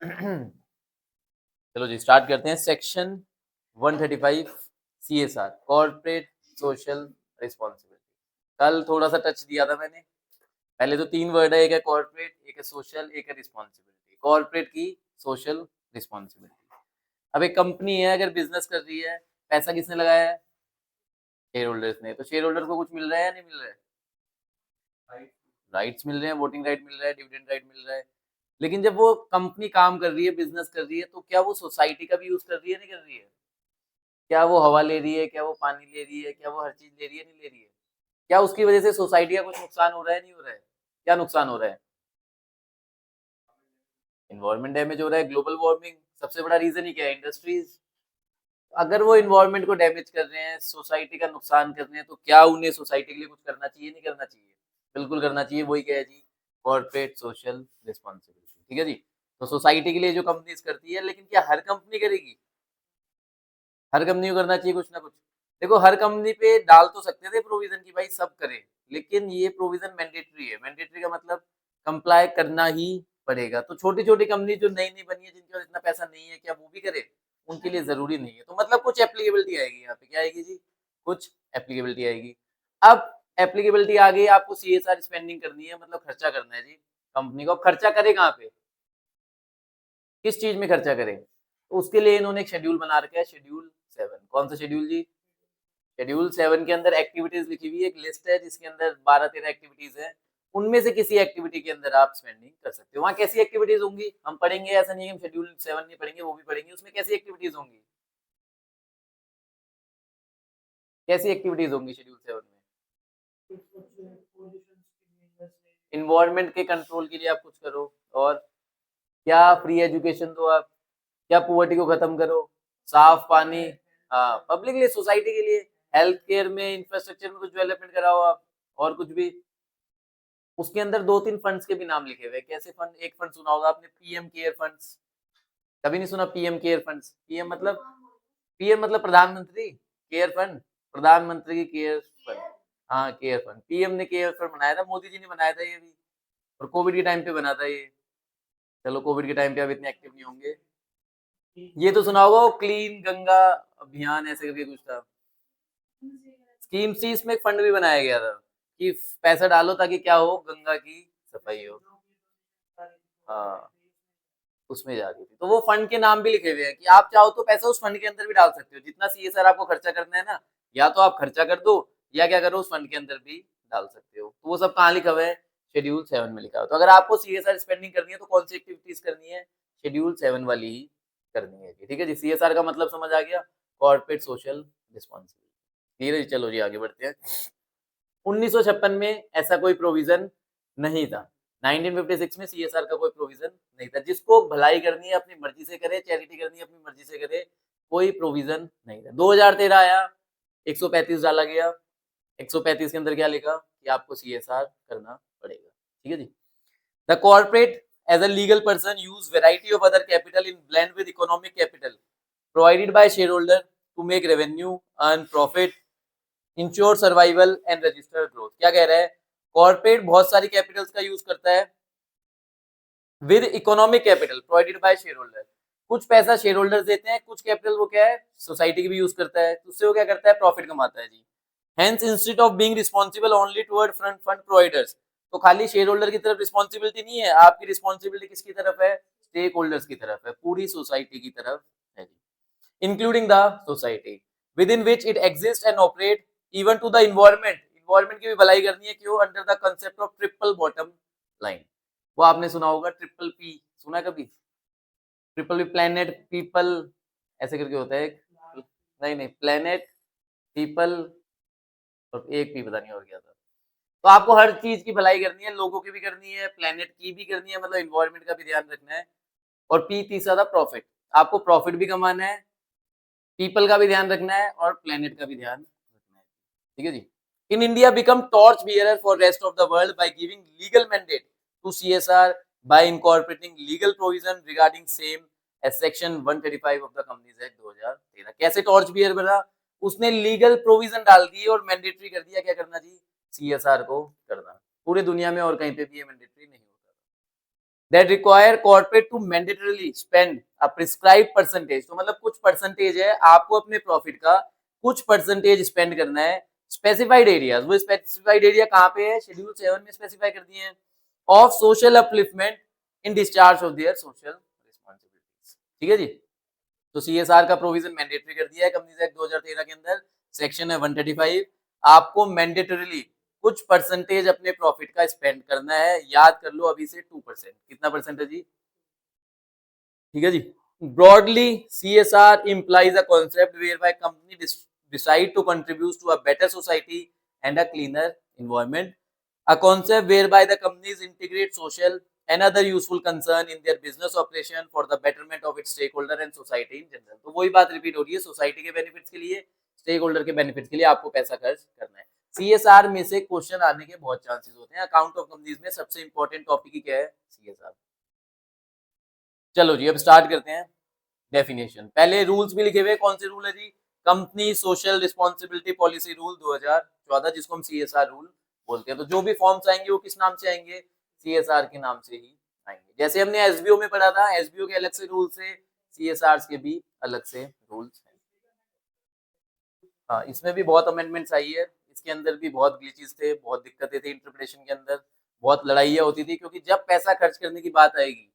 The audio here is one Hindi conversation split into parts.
चलो जी स्टार्ट करते हैं। Section 135 CSR corporate social responsibility. कल थोड़ा सा टच दिया था मैंने। पहले तो 3 वर्ड है, एक है कॉर्पोरेट, एक है सोशल, एक है रिस्पॉन्सिबिलिटी। कॉर्पोरेट की सोशल रिस्पॉन्सिबिलिटी। अब एक कंपनी है, अगर बिजनेस कर रही है, पैसा किसने लगाया है? शेयर होल्डर्स ने। तो शेयर होल्डर को कुछ मिल रहा है या नहीं मिल रहा है? राइट्स मिल रहे हैं, वोटिंग राइट मिल रहा है, डिविडेंड राइट मिल रहा है। लेकिन जब वो कंपनी काम कर रही है, बिजनेस कर रही है, तो क्या वो सोसाइटी का भी यूज कर रही है, नहीं कर रही है? क्या वो हवा ले रही है? क्या वो पानी ले रही है? क्या वो हर चीज ले रही है, नहीं ले रही है? क्या उसकी वजह से सोसाइटी का कुछ नुकसान हो रहा है, नहीं हो रहा है? क्या नुकसान हो रहा है? इन्वायरमेंट डैमेज हो रहा है, ग्लोबल वार्मिंग। सबसे बड़ा रीजन ही क्या है? इंडस्ट्रीज। अगर वो इन्वायरमेंट को डैमेज कर रहे हैं, सोसाइटी का नुकसान कर रहे हैं, तो क्या उन्हें सोसाइटी के लिए कुछ करना चाहिए, नहीं करना चाहिए? बिल्कुल करना चाहिए। वही क्या है जी? Corporate social responsibility. ठीक है जी। तो सोसाइटी के लिए जो कंपनीज करती है, लेकिन क्या हर कंपनी करेगी? हर कंपनी को करना चाहिए कुछ ना कुछ। देखो, हर कंपनी पे डाल तो सकते थे प्रोविजन की भाई सब करें, लेकिन ये प्रोविजन मैंडेटरी है। मैंडेटरी का मतलब कंप्लाई करना ही पड़ेगा। तो छोटी छोटी कंपनी जो नई नई बनी है, जिनके पास इतना पैसा नहीं है, क्या वो भी करे? उनके लिए जरूरी नहीं है। तो मतलब कुछ एप्लीकेबिलिटी आएगी यहाँ पे। क्या आएगी जी? कुछ एप्लीकेबिलिटी आएगी। अब एप्लीकेबिलिटी आ गई, आपको CSR स्पेंडिंग करनी है, मतलब खर्चा करना है जी कंपनी को। अब खर्चा करे कहाँ पे? किस चीज में खर्चा करें? तो उसके लिए इन्होंने एक शेड्यूल बना रखा है, शेड्यूल 7। कौन सा शेड्यूल जी? शेड्यूल 7 के अंदर एक्टिविटीज लिखी हुई है, एक लिस्ट है जिसके अंदर 12-13 एक्टिविटीज है। उनमें से किसी एक्टिविटी के अंदर आप स्पेंडिंग कर सकते हो। वहां कैसी एक्टिविटीज होंगी हम पढ़ेंगे, ऐसा नहीं है हम शेड्यूल 7 नहीं पढ़ेंगे, वो भी पढ़ेंगे। उसमें कैसी एक्टिविटीज होंगी? कैसी एक्टिविटीज होंगी शेड्यूल 7 में? इन्वायरमेंट के कंट्रोल के लिए आप कुछ करो, और क्या फ्री एजुकेशन दो आप, क्या पुअर्टी को खत्म करो, साफ पानी, हाँ पब्लिक लिए, सोसाइटी के लिए, हेल्थ केयर में, इंफ्रास्ट्रक्चर में कुछ डेवलपमेंट कराओ आप, और कुछ भी। उसके अंदर 2-3 फंड्स के भी नाम लिखे हुए हैं। कैसे फंड? एक फंड सुना होगा आपने, पीएम केयर फंड्स। कभी नहीं सुना पीएम केयर फंड्स? पीएम मतलब प्रधानमंत्री, केयर फंड प्रधानमंत्री की केयर फंड। हाँ केयर फंड, पीएम ने केयर फंड बनाया था, मोदी जी ने बनाया था ये भी, और कोविड के टाइम पे बना था ये। चलो कोविड के टाइम पे अब इतने एक्टिव नहीं होंगे। ये तो सुना होगा, क्लीन गंगा अभियान ऐसे करके कुछ था। स्कीम सी, इसमें एक फंड भी बनाया गया था कि पैसा डालो ताकि क्या हो, गंगा की सफाई हो। हाँ उसमें जा रही थी। तो वो फंड के नाम भी लिखे हुए हैं कि आप चाहो तो पैसा उस फंड के अंदर भी डाल सकते हो। जितना CSR आपको खर्चा करना है ना, या तो आप खर्चा कर दो, या क्या करो, उस फंड के अंदर भी डाल सकते हो। तो वो सब कहाँ लिखा हुआ है? शेड्यूल 7 में लिखा हुआ है। तो अगर आपको CSR स्पेंडिंग करनी है, तो कौन सी एक्टिविटीज करनी है? शेड्यूल 7 वाली ही करनी है। ठीक है जी। CSR का मतलब समझ आ गया? Corporate social responsibility. धीरे चलो जी आगे बढ़ते हैं। 1956 में ऐसा कोई प्रोविजन नहीं था। 1956 में CSR का कोई प्रोविजन नहीं था। जिसको भलाई करनी है अपनी मर्जी से करे, चैरिटी करनी है अपनी मर्जी से करे, कोई प्रोविजन नहीं था। 2013 आया, 135 डाला गया। 135 के अंदर क्या लिखा कि आपको CSR करना पड़ेगा। ठीक है जी। The corporate as a legal person use variety of other capital in blend with economic capital provided by shareholder to make revenue, earn profit, ensure survival and register growth. क्या कह रहा है? कॉर्पोरेट बहुत सारी कैपिटल्स का यूज करता है with economic capital provided by share holder. कुछ पैसा शेयर होल्डर्स देते हैं, कुछ कैपिटल वो क्या है, सोसाइटी की भी यूज करता है। तो उससे वो क्या करता है? प्रॉफिट कमाता है जी। Hence instead of being responsible only toward front fund providers. तो खाली शेयर होल्डर की तरफ रिस्पांसिबिलिटी नहीं है, आपकी रिस्पांसिबिलिटी किसकी तरफ है? स्टेक होल्डर्स की तरफ है, पूरी सोसाइटी की तरफ है जी। including the society within which it exists and operate, even to the environment। environment की भी भलाई करनी है, क्यों? under the concept of triple bottom line। वो आपने सुना होगा, ट्रिपल पी। सुना है कभी? ट्रिपल पी, प्लेनेट पीपल ऐसे करके होता है एक। नहीं नहीं, प्लेनेट पीपल और एक पी पता नहीं और क्या था। तो आपको हर चीज की भलाई करनी है, लोगों की भी करनी है, प्लेनेट की भी करनी है, मतलब इन्वायरमेंट का भी ध्यान रखना है। और पी तीसरा था प्रॉफिट। आपको प्रॉफिट भी कमाना है, पीपल का भी ध्यान रखना है, और प्लेनेट का भी ध्यान रखना है। ठीक है जी। In India become torch bearer for rest of the world by giving legal mandate to CSR by incorporating legal provision regarding same as section 135 of the companies act 2013। कैसे टॉर्च बियर बना? उसने लीगल प्रोविजन डाल दिए और मैंडेटरी कर दिया, क्या करना जी? CSR को करना। पूरे दुनिया में और कहीं पे भी ये मैंडेटरी नहीं होता। That require corporate to mandatorily spend a prescribe percentage, तो मतलब कुछ परसेंटेज है आपको अपने प्रॉफिट का कुछ परसेंटेज स्पेंड करना है स्पेसिफाइड एरियाज, वो स्पेसिफाइड एरिया कहाँ पे है, शेड्यूल 7 में स्पेसिफाई कर दिए हैं, of social upliftment in discharge of their social responsibilities. ठीक है जी, तो सीएसआर का प्रोविजन मैंडेटरी कर दिया है कंपनीज एक्ट 2013 के अंदर, सेक्शन है 135, आपको मैंडेटरीली कुछ परसेंटेज अपने प्रॉफिट का स्पेंड करना है, याद कर लो अभी से 2%, कितना परसेंट है जी, ठीक है जी। Broadly CSR implies a concept whereby company decide to contribute to a better society and a cleaner environment, a concept whereby the companies integrate social and other useful concern in their business operation for the betterment of its stakeholder and society in general। तो वही बात रिपीट हो रही है, सोसाइटी के बेनिफिट्स के लिए, स्टेक होल्डर के बेनिफिट्स के लिए आपको पैसा खर्च करना है। सीएसआर में से क्वेश्चन आने के बहुत चांसेस होते हैं, अकाउंट ऑफ कंपनीज में सबसे इंपॉर्टेंट टॉपिक ही क्या है, सीएसआर। चलो जी अब स्टार्ट करते हैं डेफिनेशन। पहले रूल्स भी लिखे हुए, कौन से रूल है जी, company social responsibility policy rule 2014, जिसको हम सीएसआर रूल बोलते हैं। तो जो भी फॉर्म्स आएंगे वो किस नाम से आएंगे, सीएसआर के नाम से ही आएंगे। जैसे हमने एसबीओ में पढ़ा था, एसबीओ के अलग से रूल्स है, सीएसआर के भी अलग से रूल्स हैं। हाँ, इसमें भी बहुत अमेंडमेंट्स आई है, इसके अंदर भी बहुत ग्लिचेस थे, बहुत दिक्कतें थी इंटरप्रिटेशन के अंदर, बहुत लड़ाइयाँ होती थी, क्योंकि जब पैसा खर्च करने की बात आएगी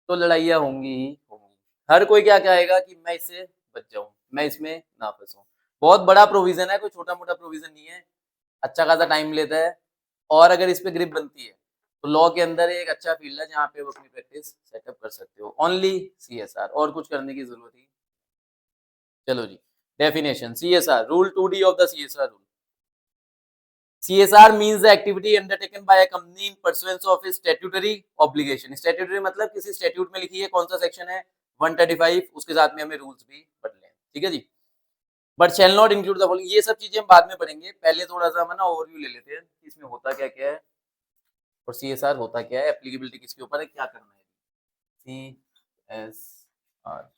तो लड़ाइयाँ होंगी ही होंगी। हर कोई क्या कहेगा कि मैं इससे बच जाऊं, मैं इसमें ना फंसूं। बहुत बड़ा प्रोविजन है, कोई छोटा मोटा प्रोविजन नहीं है, अच्छा खासा टाइम लेता है, और अगर इस पे ग्रिप बनती है तो लॉ के अंदर एक अच्छा फील्ड है जहाँ पे वो अपनी प्रैक्टिस सेटअप कर सकते हो। ओनली सीएसआर, और कुछ करने की जरूरत ही। चलो जी definition, CSR rule 2D of the CSR rule. CSR means the activity undertaken by a company in pursuance of its statutory obligation। statutory मतलब किसी स्टैट्यूट में लिखी है, कौन सा सेक्शन है 135, उसके साथ में हमें रूल्स भी पढ़ लें, ठीक है जी। But shall not include the following, ये सब चीजें हम बाद में पढ़ेंगे, पहले थोड़ा सा हम ना ओवरव्यू ले लेते हैं कि इसमें होता क्या क्या है और सीएसआर होता क्या है, एप्लीकेबिलिटी किसके ऊपर है, क्या करना है। सीएसआर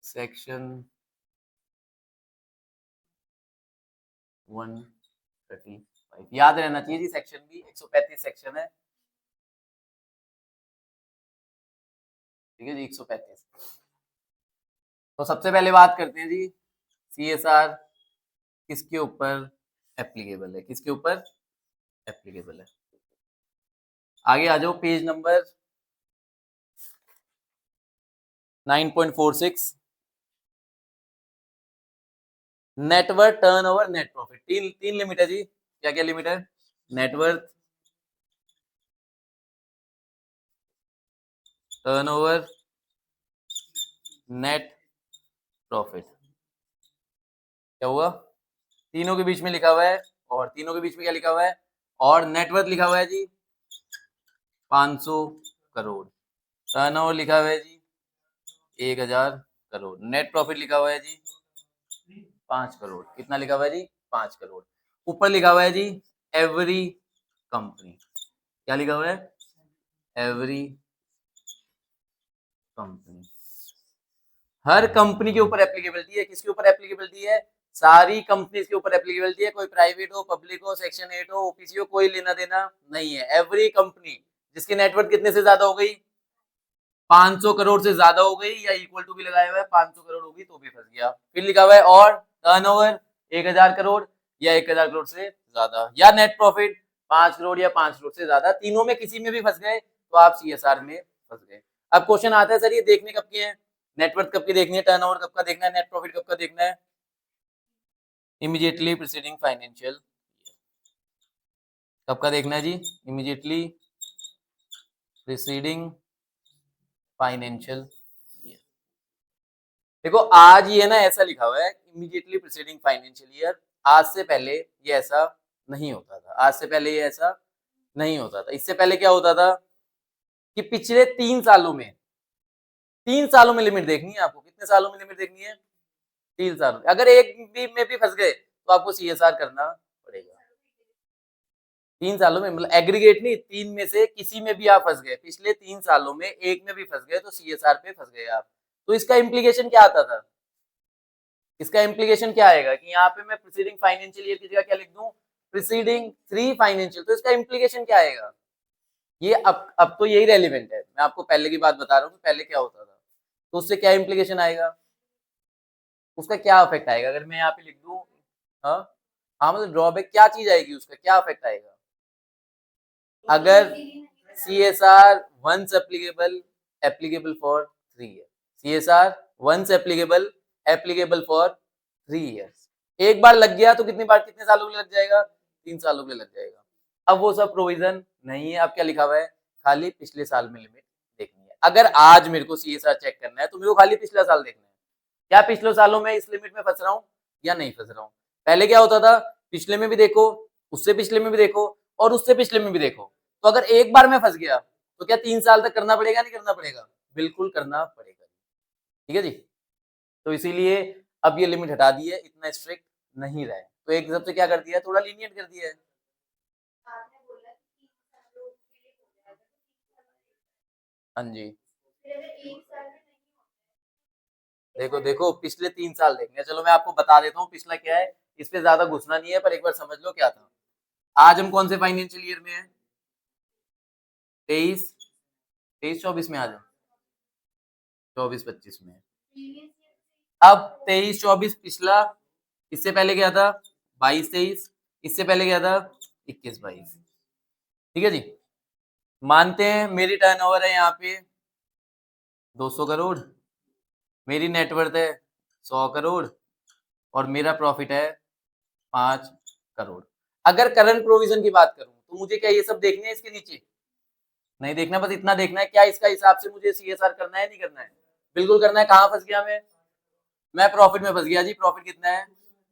सेक्शन 135 याद रहना चाहिए जी, सेक्शन भी 135 सेक्शन है, ठीक है जी 135। तो सबसे पहले बात करते हैं जी, सीएसआर किसके ऊपर एप्लीकेबल है, किसके ऊपर एप्लीकेबल है। आगे आ जाओ, page number 9.46, net worth turnover net profit, तीन तीन लिमिट है जी, क्या क्या लिमिट है, नेटवर्थ, टर्नओवर, नेट प्रॉफिट। क्या हुआ, तीनों के बीच में लिखा हुआ है, और तीनों के बीच में क्या लिखा हुआ है, और नेटवर्थ लिखा हुआ है जी 500 करोड़, टर्नओवर लिखा हुआ है जी 1000 करोड़, नेट प्रॉफिट लिखा हुआ है जी 5 करोड़। कितना लिखा हुआ है जी, 5 करोड़। ऊपर लिखा हुआ है जी एवरी कंपनी, क्या लिखा हुआ है, एवरी कंपनी, हर कंपनी के ऊपर एप्लीकेबिलिटी है। किसके ऊपर एप्लीकेबिलिटी है, सारी कंपनीज के ऊपर एप्लीकेबिलिटी है, कोई प्राइवेट हो, पब्लिक हो, सेक्शन 8 हो, ओपीसी हो, कोई लेना देना नहीं है। एवरी कंपनी जिसकी नेटवर्थ कितने से ज्यादा हो गई, 500 करोड़ से ज्यादा हो गई, या इक्वल टू भी लगाया हुआ है, 500 करोड़ होगी तो भी फंस गया। फिर लिखा हुआ है और टर्नओवर 1000 करोड़ या 1000 करोड़ से ज्यादा, या नेट प्रॉफिट 5 करोड़ या 5 करोड़ से ज्यादा, तीनों में किसी में भी फंस गए तो आप सीएसआर में फंस गए। अब क्वेश्चन आता है, सर ये देखने कब की है, नेटवर्थ कब की देखनी है, टर्नओवर कब का देखना है, नेट प्रॉफिट कब का देखना है, इमीडिएटली प्रीसीडिंग फाइनेंशियल, कब का देखना है जी, इमीडिएटली प्रीसीडिंग फाइनेंशियल। देखो आज ये ना ऐसा लिखा हुआ है इमीडिएटली प्रीसीडिंग फाइनेंशियल ईयर, आज से पहले ये ऐसा नहीं होता था, आज से पहले ये ऐसा नहीं होता था। इससे पहले क्या होता था कि पिछले 3 सालों में, 3 सालों में लिमिट देखनी है आपको, कितने सालों में लिमिट देखनी है, 3 साल। अगर एक भी में भी फंस गए तो आपको सीएसआर करना पड़ेगा। 3 सालों में मतलब एग्रीगेट नहीं, 3 में से किसी में भी आप फंस गए, पिछले 3 सालों में एक में भी फंस गए तो सीएसआर पे फंस गए आप। तो इसका इम्प्लीकेशन क्या आता था, इसका इम्प्लीकेशन क्या आएगा कि यहाँ पे मैं प्रीसीडिंग फाइनेंशियल ईयर की जगह क्या लिख दूं, प्रीसीडिंग 3 फाइनेंशियल, तो इसका इम्प्लीकेशन क्या आएगा? ये अब तो यही रेलिवेंट है, मैं आपको पहले की बात बता रहा हूँ कि पहले क्या होता था, तो उससे क्या इम्प्लीकेशन आएगा, उसका क्या इफेक्ट आएगा? अगर मैं यहाँ पे लिख दूं, हाँ हाँ, मतलब ड्रॉबैक क्या चीज आएगी, उसका क्या इफेक्ट आएगा? अगर CSR once applicable for 3 years, CSR once applicable for 3 years, एक बार लग गया तो कितनी बार, कितने सालों के लिए लग जाएगा? 3 सालों के लिए लग जाएगा। अब वो सब प्रोविजन नहीं है, अब क्या लिखा हुआ है? खाली पिछले साल में लिमिट देखनी है। अगर आज मेरे को CSR चेक करना है तो मेरे को खाली पिछला साल देखना है, क्या पिछले सालों में इस लिमिट में फंस रहा हूँ या नहीं फंस रहा हूँ। पहले क्या होता था, पिछले में भी देखो, उससे पिछले में भी देखो, और उससे पिछले में भी देखो। तो अगर एक बार मैं फंस गया तो क्या 3 साल तक करना पड़ेगा, नहीं करना पड़ेगा? बिल्कुल करना पड़ेगा। ठीक है जी। तो इसीलिए अब ये लिमिट हटा दी है, इतना स्ट्रिक्ट नहीं रहे, तो एक हिसाब से क्या कर दिया है, थोड़ा लीनियंट कर दिया है। हाँ जी, देखो देखो पिछले 3 साल देखेंगे, चलो मैं आपको बता देता हूँ पिछला क्या है, इस पे ज्यादा घुसना नहीं है, पर एक बार समझ लो क्या था। आज हम कौन से फाइनेंशियल ईयर में है? 23-24 में आ जाओ, 24-25 में है। अब 23-24 पिछला, इससे पहले क्या था? 22-23, इससे पहले क्या था? 21-22। ठीक है जी। मानते हैं मेरी टर्नओवर है यहाँ पे 200 करोड़, मेरी नेटवर्थ है 100 करोड़, और मेरा प्रॉफिट है 5 करोड़। अगर करंट प्रोविजन की बात करूं तो मुझे क्या ये सब देखने हैं इसके नीचे? नहीं देखना, बस इतना देखना है क्या इसका हिसाब से मुझे CSR करना है, नहीं करना है? बिल्कुल करना है। कहाँ फंस गया मैं प्रॉफिट में फंस गया जी। प्रॉफिट कितना है?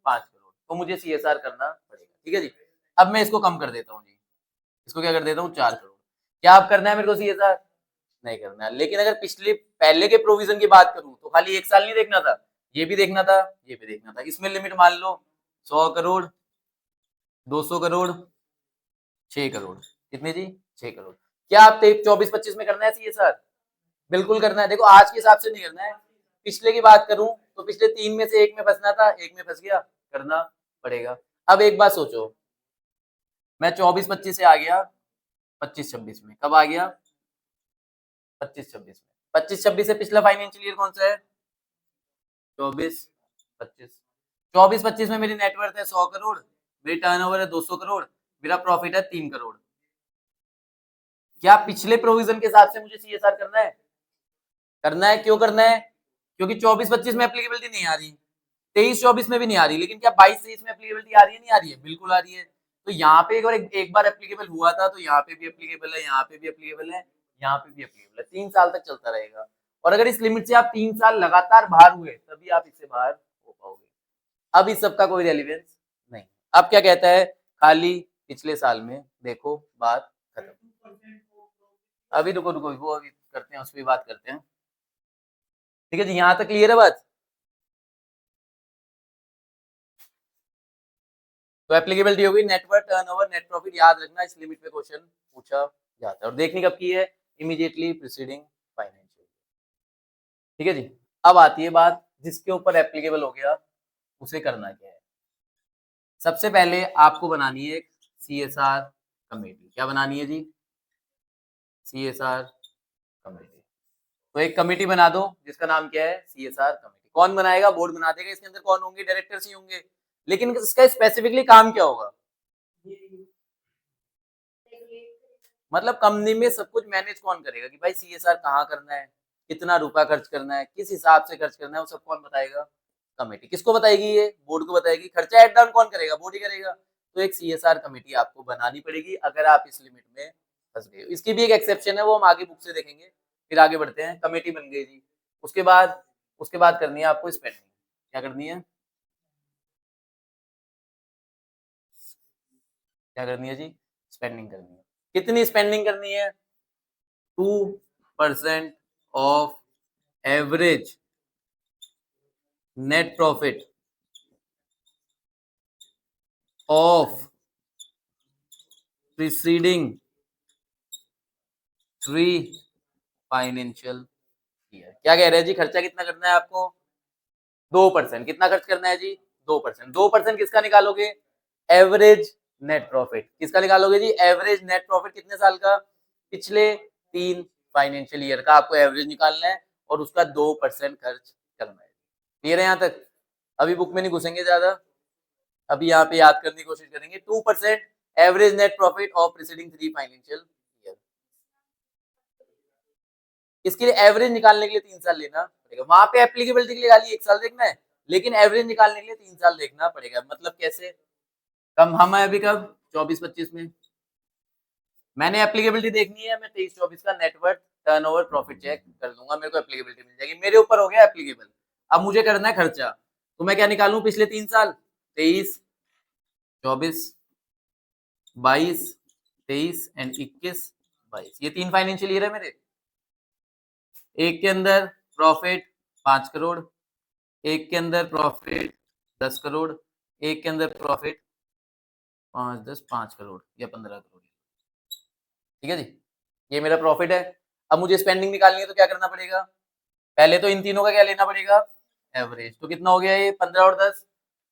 5 करोड़, तो मुझे CSR करना पड़ेगा। ठीक है जी। अब मैं इसको कम कर देता हूँ जी, इसको क्या कर देता हूँ, 4 करोड़। क्या अब करना है मेरे को CSR? नहीं करना है। लेकिन अगर पिछले पहले के प्रोविजन की बात करूं तो खाली एक साल नहीं देखना था, ये भी देखना था, ये भी देखना था। इसमें लिमिट मान लो 100 करोड़, 200 करोड़, 6 करोड़। कितने जी? 6 करोड़। क्या आप 24-25 में करना है CSR? बिल्कुल करना है। देखो आज के हिसाब से नहीं करना है, पिछले की बात करूं तो पिछले 3 में से एक में फंसना था, एक में फंस गया, करना पड़ेगा। अब एक बात सोचो, मैं 24-25 से आ गया 25-26 में, कब आ गया? 25-26 में। 25-26 से पिछला फाइनेंशियल ईयर कौन सा है? 24-25। 24-25 में मेरी नेटवर्थ है 100 करोड़, मेरी टर्नओवर है 200 करोड़, मेरा प्रॉफिट है 3 करोड़। क्या पिछले प्रोविजन के हिसाब से मुझे CSR करना है? करना है। क्यों करना है? क्योंकि 24-25 में एप्लीकेबिलिटी नहीं आ रही, 23-24 में भी नहीं आ रही, लेकिन क्या 22-23 में एप्लीकेबिलिटी आ रही है, नहीं आ रही है? बिल्कुल आ रही है। तो यहाँ पे एक बार एप्लीकेबल हुआ था, तो यहाँ पे भी एप्लीकेबल है, यहाँ पे भी एप्लीकेबल है, यहाँ पे भी एप्लीकेबल है। 3 साल तक चलता रहेगा। और अगर इस लिमिट से आप 3 साल लगातार बाहर हुए तभी आप इससे बाहर हो पाओगे। अब इस सब का कोई रेलिवेंस नहीं। अब क्या कहता है, खाली पिछले साल में देखो, बात खत्म। अभी रुको रुको, वो अभी करते हैं, उस पर बात करते हैं। ठीक है जी, यहाँ तक क्लियर है बात? तो एप्लीकेबिलिटी होगी नेटवर्क, टर्नओवर, नेट प्रॉफिट, याद रखना इस लिमिट पे क्वेश्चन पूछा जाता है। और देखनी कब की है? Immediately preceding financial. ठीक है जी। अब आती है बात जिसके ऊपर एप्लीकेबल हो गया उसे करना क्या है। सबसे पहले आपको बनानी है एक CSR कमेटी। क्या बनानी है जी? CSR committee. तो एक कमेटी बना दो जिसका नाम क्या है? CSR committee. कौन बनाएगा? बोर्ड बना देगा। इसके अंदर कौन होंगे? डायरेक्टर्स ही होंगे। लेकिन इसका स्पेसिफिकली काम क्या होगा? मतलब कंपनी में सब कुछ मैनेज कौन करेगा कि भाई CSR कहाँ करना है, कितना रुपया खर्च करना है, किस हिसाब से खर्च करना है, वो सब कौन बताएगा? कमेटी। किसको बताएगी? ये बोर्ड को बताएगी। खर्चा एड डाउन कौन करेगा? बोर्ड ही करेगा। तो एक CSR कमेटी आपको बनानी पड़ेगी अगर आप इस लिमिट में फंस गए। इसकी भी एक एक्सेप्शन है, वो हम आगे बुक से देखेंगे। फिर आगे बढ़ते हैं। कमेटी बन गई जी, उसके बाद करनी है आपको स्पेंडिंग। क्या करनी है? क्या करनी है जी? स्पेंडिंग करनी है। कितनी स्पेंडिंग करनी है? 2% of average net profit of preceding 3 financial year. क्या कह रहे हैं जी? खर्चा कितना करना है आपको? 2%। कितना खर्च करना है जी? 2%। 2% किसका निकालोगे? एवरेज नेट प्रॉफिट किसका निकालोगे जी? एवरेज नेट प्रॉफिट कितने साल का? पिछले 3 फाइनेंशियल ईयर का आपको एवरेज निकालना है और उसका 2% खर्च करना है। क्लियर है यहाँ तक? अभी बुक में नहीं घुसेंगे ज्यादा, अभी यहाँ पे याद करने की कोशिश करेंगे। 2% average net profit of preceding 3 financial year. इसके लिए एवरेज निकालने के लिए 3 साल लेना पड़ेगा। वहां पे एप्लीकेबिलिटी के लिए खाली 1 साल देखना है, लेकिन एवरेज निकालने के लिए 3 साल देखना पड़ेगा। मतलब कैसे? कम हम है अभी कब 24-25 में, मैंने एप्लीकेबिलिटी देखनी है, मैं 23-24 का नेटवर्क टर्नओवर प्रॉफिट चेक कर लूंगा, मेरे को एप्लीकेबिलिटी मिल जाएगी, मेरे ऊपर हो गया एप्लीकेबल। अब मुझे करना है खर्चा, तो मैं क्या निकालूं? पिछले 3 साल 23, 24, 22, 23 एंड 21, 22, ये 3 फाइनेंशियल ईयर है मेरे। एक के अंदर प्रॉफिट 5 करोड़, एक के अंदर प्रॉफिट 10 करोड़, एक के अंदर प्रॉफिट 5, 10, 5 करोड़ या 15 करोड़। ठीक है जी, ये मेरा प्रॉफिट है। अब मुझे स्पेंडिंग निकालनी है तो क्या करना पड़ेगा? पहले तो इन तीनों का क्या लेना पड़ेगा? एवरेज। तो कितना हो गया ये? 15 और 10,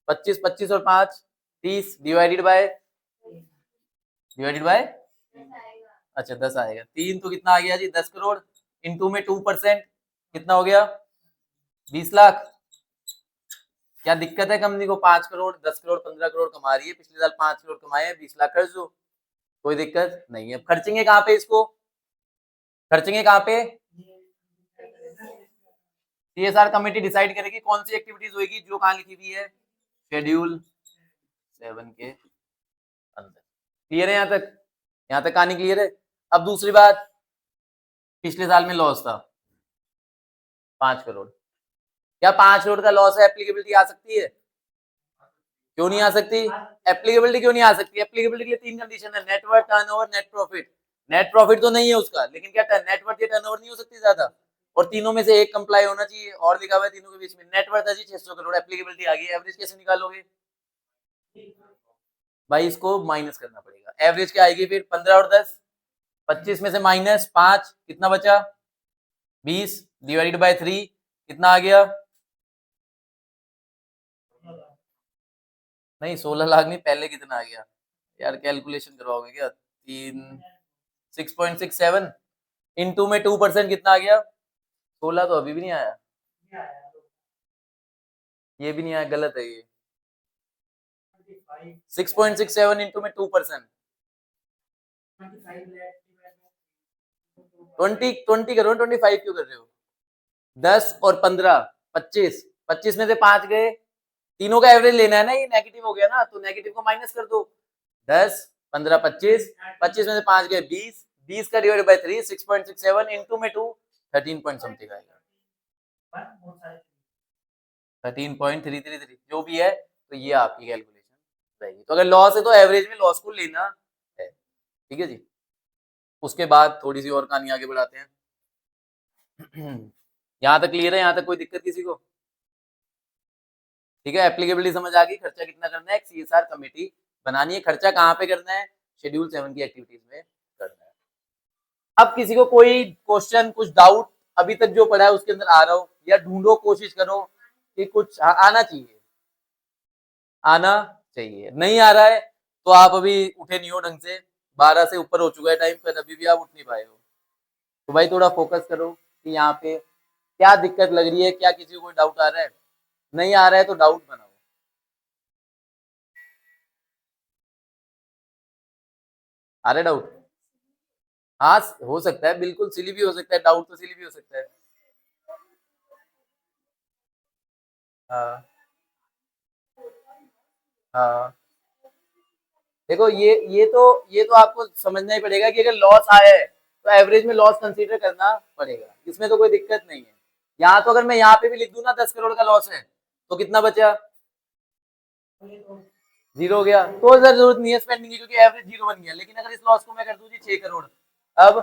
25, 25 और 5, 30 डिवाइडेड बाय अच्छा 10 आएगा। 3 तो कितना आ गया जी? 10 करोड़ इंटू में 2% कितना हो गया? 20 लाख। क्या दिक्कत है कंपनी को? 5 करोड़, 10 करोड़, 15 करोड़ कमा रही है, पिछले साल 5 करोड़ कमाए हैं, 20 लाख खर्च दो, कोई दिक्कत नहीं है। खर्चेंगे कहाँ पे इसको? खर्चेंगे कहाँ पे? सीएसआर कमेटी डिसाइड करेगी कौन सी एक्टिविटीज होगी, जो कहाँ लिखी हुई है शेड्यूल 7 के अंदर। क्लियर है यहाँ तक? यहाँ तक कहानी क्लियर है? अब दूसरी बात, पिछले साल में लॉस था 5 करोड़, क्या 5 करोड़ का लॉस है? एप्लीकेबिलिटी आ सकती है? क्यों नहीं आ सकती? एप्लीकेबिलिटी क्यों नहीं आ सकती? एप्लीकेबिलिटी के लिए 3 कंडीशन है, net worth, turnover, net profit. Net profit तो नहीं है उसका, लेकिन क्या नेटवर्थ या टर्नओवर नहीं हो सकती ज्यादा, और तीनों में से एक कंप्लाई होना चाहिए, और लिखा हुआ है तीनों के बीच में। नेटवर्थ है जी 600 करोड़, एप्लीकेबिलिटी आ गई, एवरेज कैसे निकालोगे भाई? इसको माइनस करना पड़ेगा। एवरेज क्या आएगी फिर? 15 और 10, 25 में से माइनस 5 कितना बचा? 20 डिवाइडेड बाय 3 कितना आ गया? नहीं 16 लाख नहीं, पहले कितना आ गया यार? कैलकुलेशन करवाओगे क्या? 6.67 इंटू में 2% कितना आ गया? 16 तो अभी भी नहीं आया, ये भी नहीं आया, गलत है ये। 6.67 इंटू में 2%, 20 करो, 25 क्यों कर रहे हो? 10 और 15 25, 25 में से 5 गए, तीनों का एवरेज लेना है ना, ये नेगेटिव हो गया ना, तो नेगेटिव को माइनस कर दो। 10, 15, 25, 25 में से 5 गए 20, 20 का डिवाइड बाय 3 6.67 इंटू में 2 13 पॉइंट समथिंग आएगा, 13.333 जो भी है। तो ये आपकी कैलकुलेशन रहेगी। तो अगर लॉस है तो एवरेज में लॉस को लेना है। ठीक है जी, उसके बाद थोड़ी सी और कहानी आगे बढ़ाते हैं। यहाँ तक क्लियर है? यहाँ तक कोई दिक्कत किसी को? ठीक है, एप्लीकेबिलिटी समझ आ गई। खर्चा कितना करना है? एक सीएसआर कमेटी बनानी है। खर्चा कहाँ पे करना है? शेड्यूल 7 की एक्टिविटीज में करना है। अब किसी को कोई क्वेश्चन, कुछ डाउट अभी तक जो पढ़ा है उसके अंदर आ रहा हो, या ढूंढो, कोशिश करो कि कुछ आना चाहिए, आना चाहिए। नहीं आ रहा है तो आप अभी उठे नहीं हो ढंग से, 12 से ऊपर हो चुका है टाइम, पर अभी भी आप उठ नहीं पाए हो, तो भाई थोड़ा फोकस करो कि यहाँ पे क्या दिक्कत लग रही है, क्या किसी को कोई डाउट आ रहा है? नहीं आ रहा है तो डाउट बनाओ। आ रहा है डाउट? हाँ हो सकता है, बिल्कुल सिली भी हो सकता है, डाउट तो सिली भी हो सकता है। हाँ हाँ, देखो ये तो आपको समझना ही पड़ेगा कि अगर लॉस आया है तो एवरेज में लॉस कंसीडर करना पड़ेगा, इसमें तो कोई दिक्कत नहीं है। यहाँ तो अगर मैं यहाँ पे भी लिख दूं ना 10 करोड़ का लॉस है, तो कितना बचा? जीरो हो गया, तो जरूरत नहीं है स्पेंडिंग की, क्योंकि एवरेज जीरो बन गया। लेकिन अगर इस लॉस को मैं कर दूं जी 6 करोड़, अब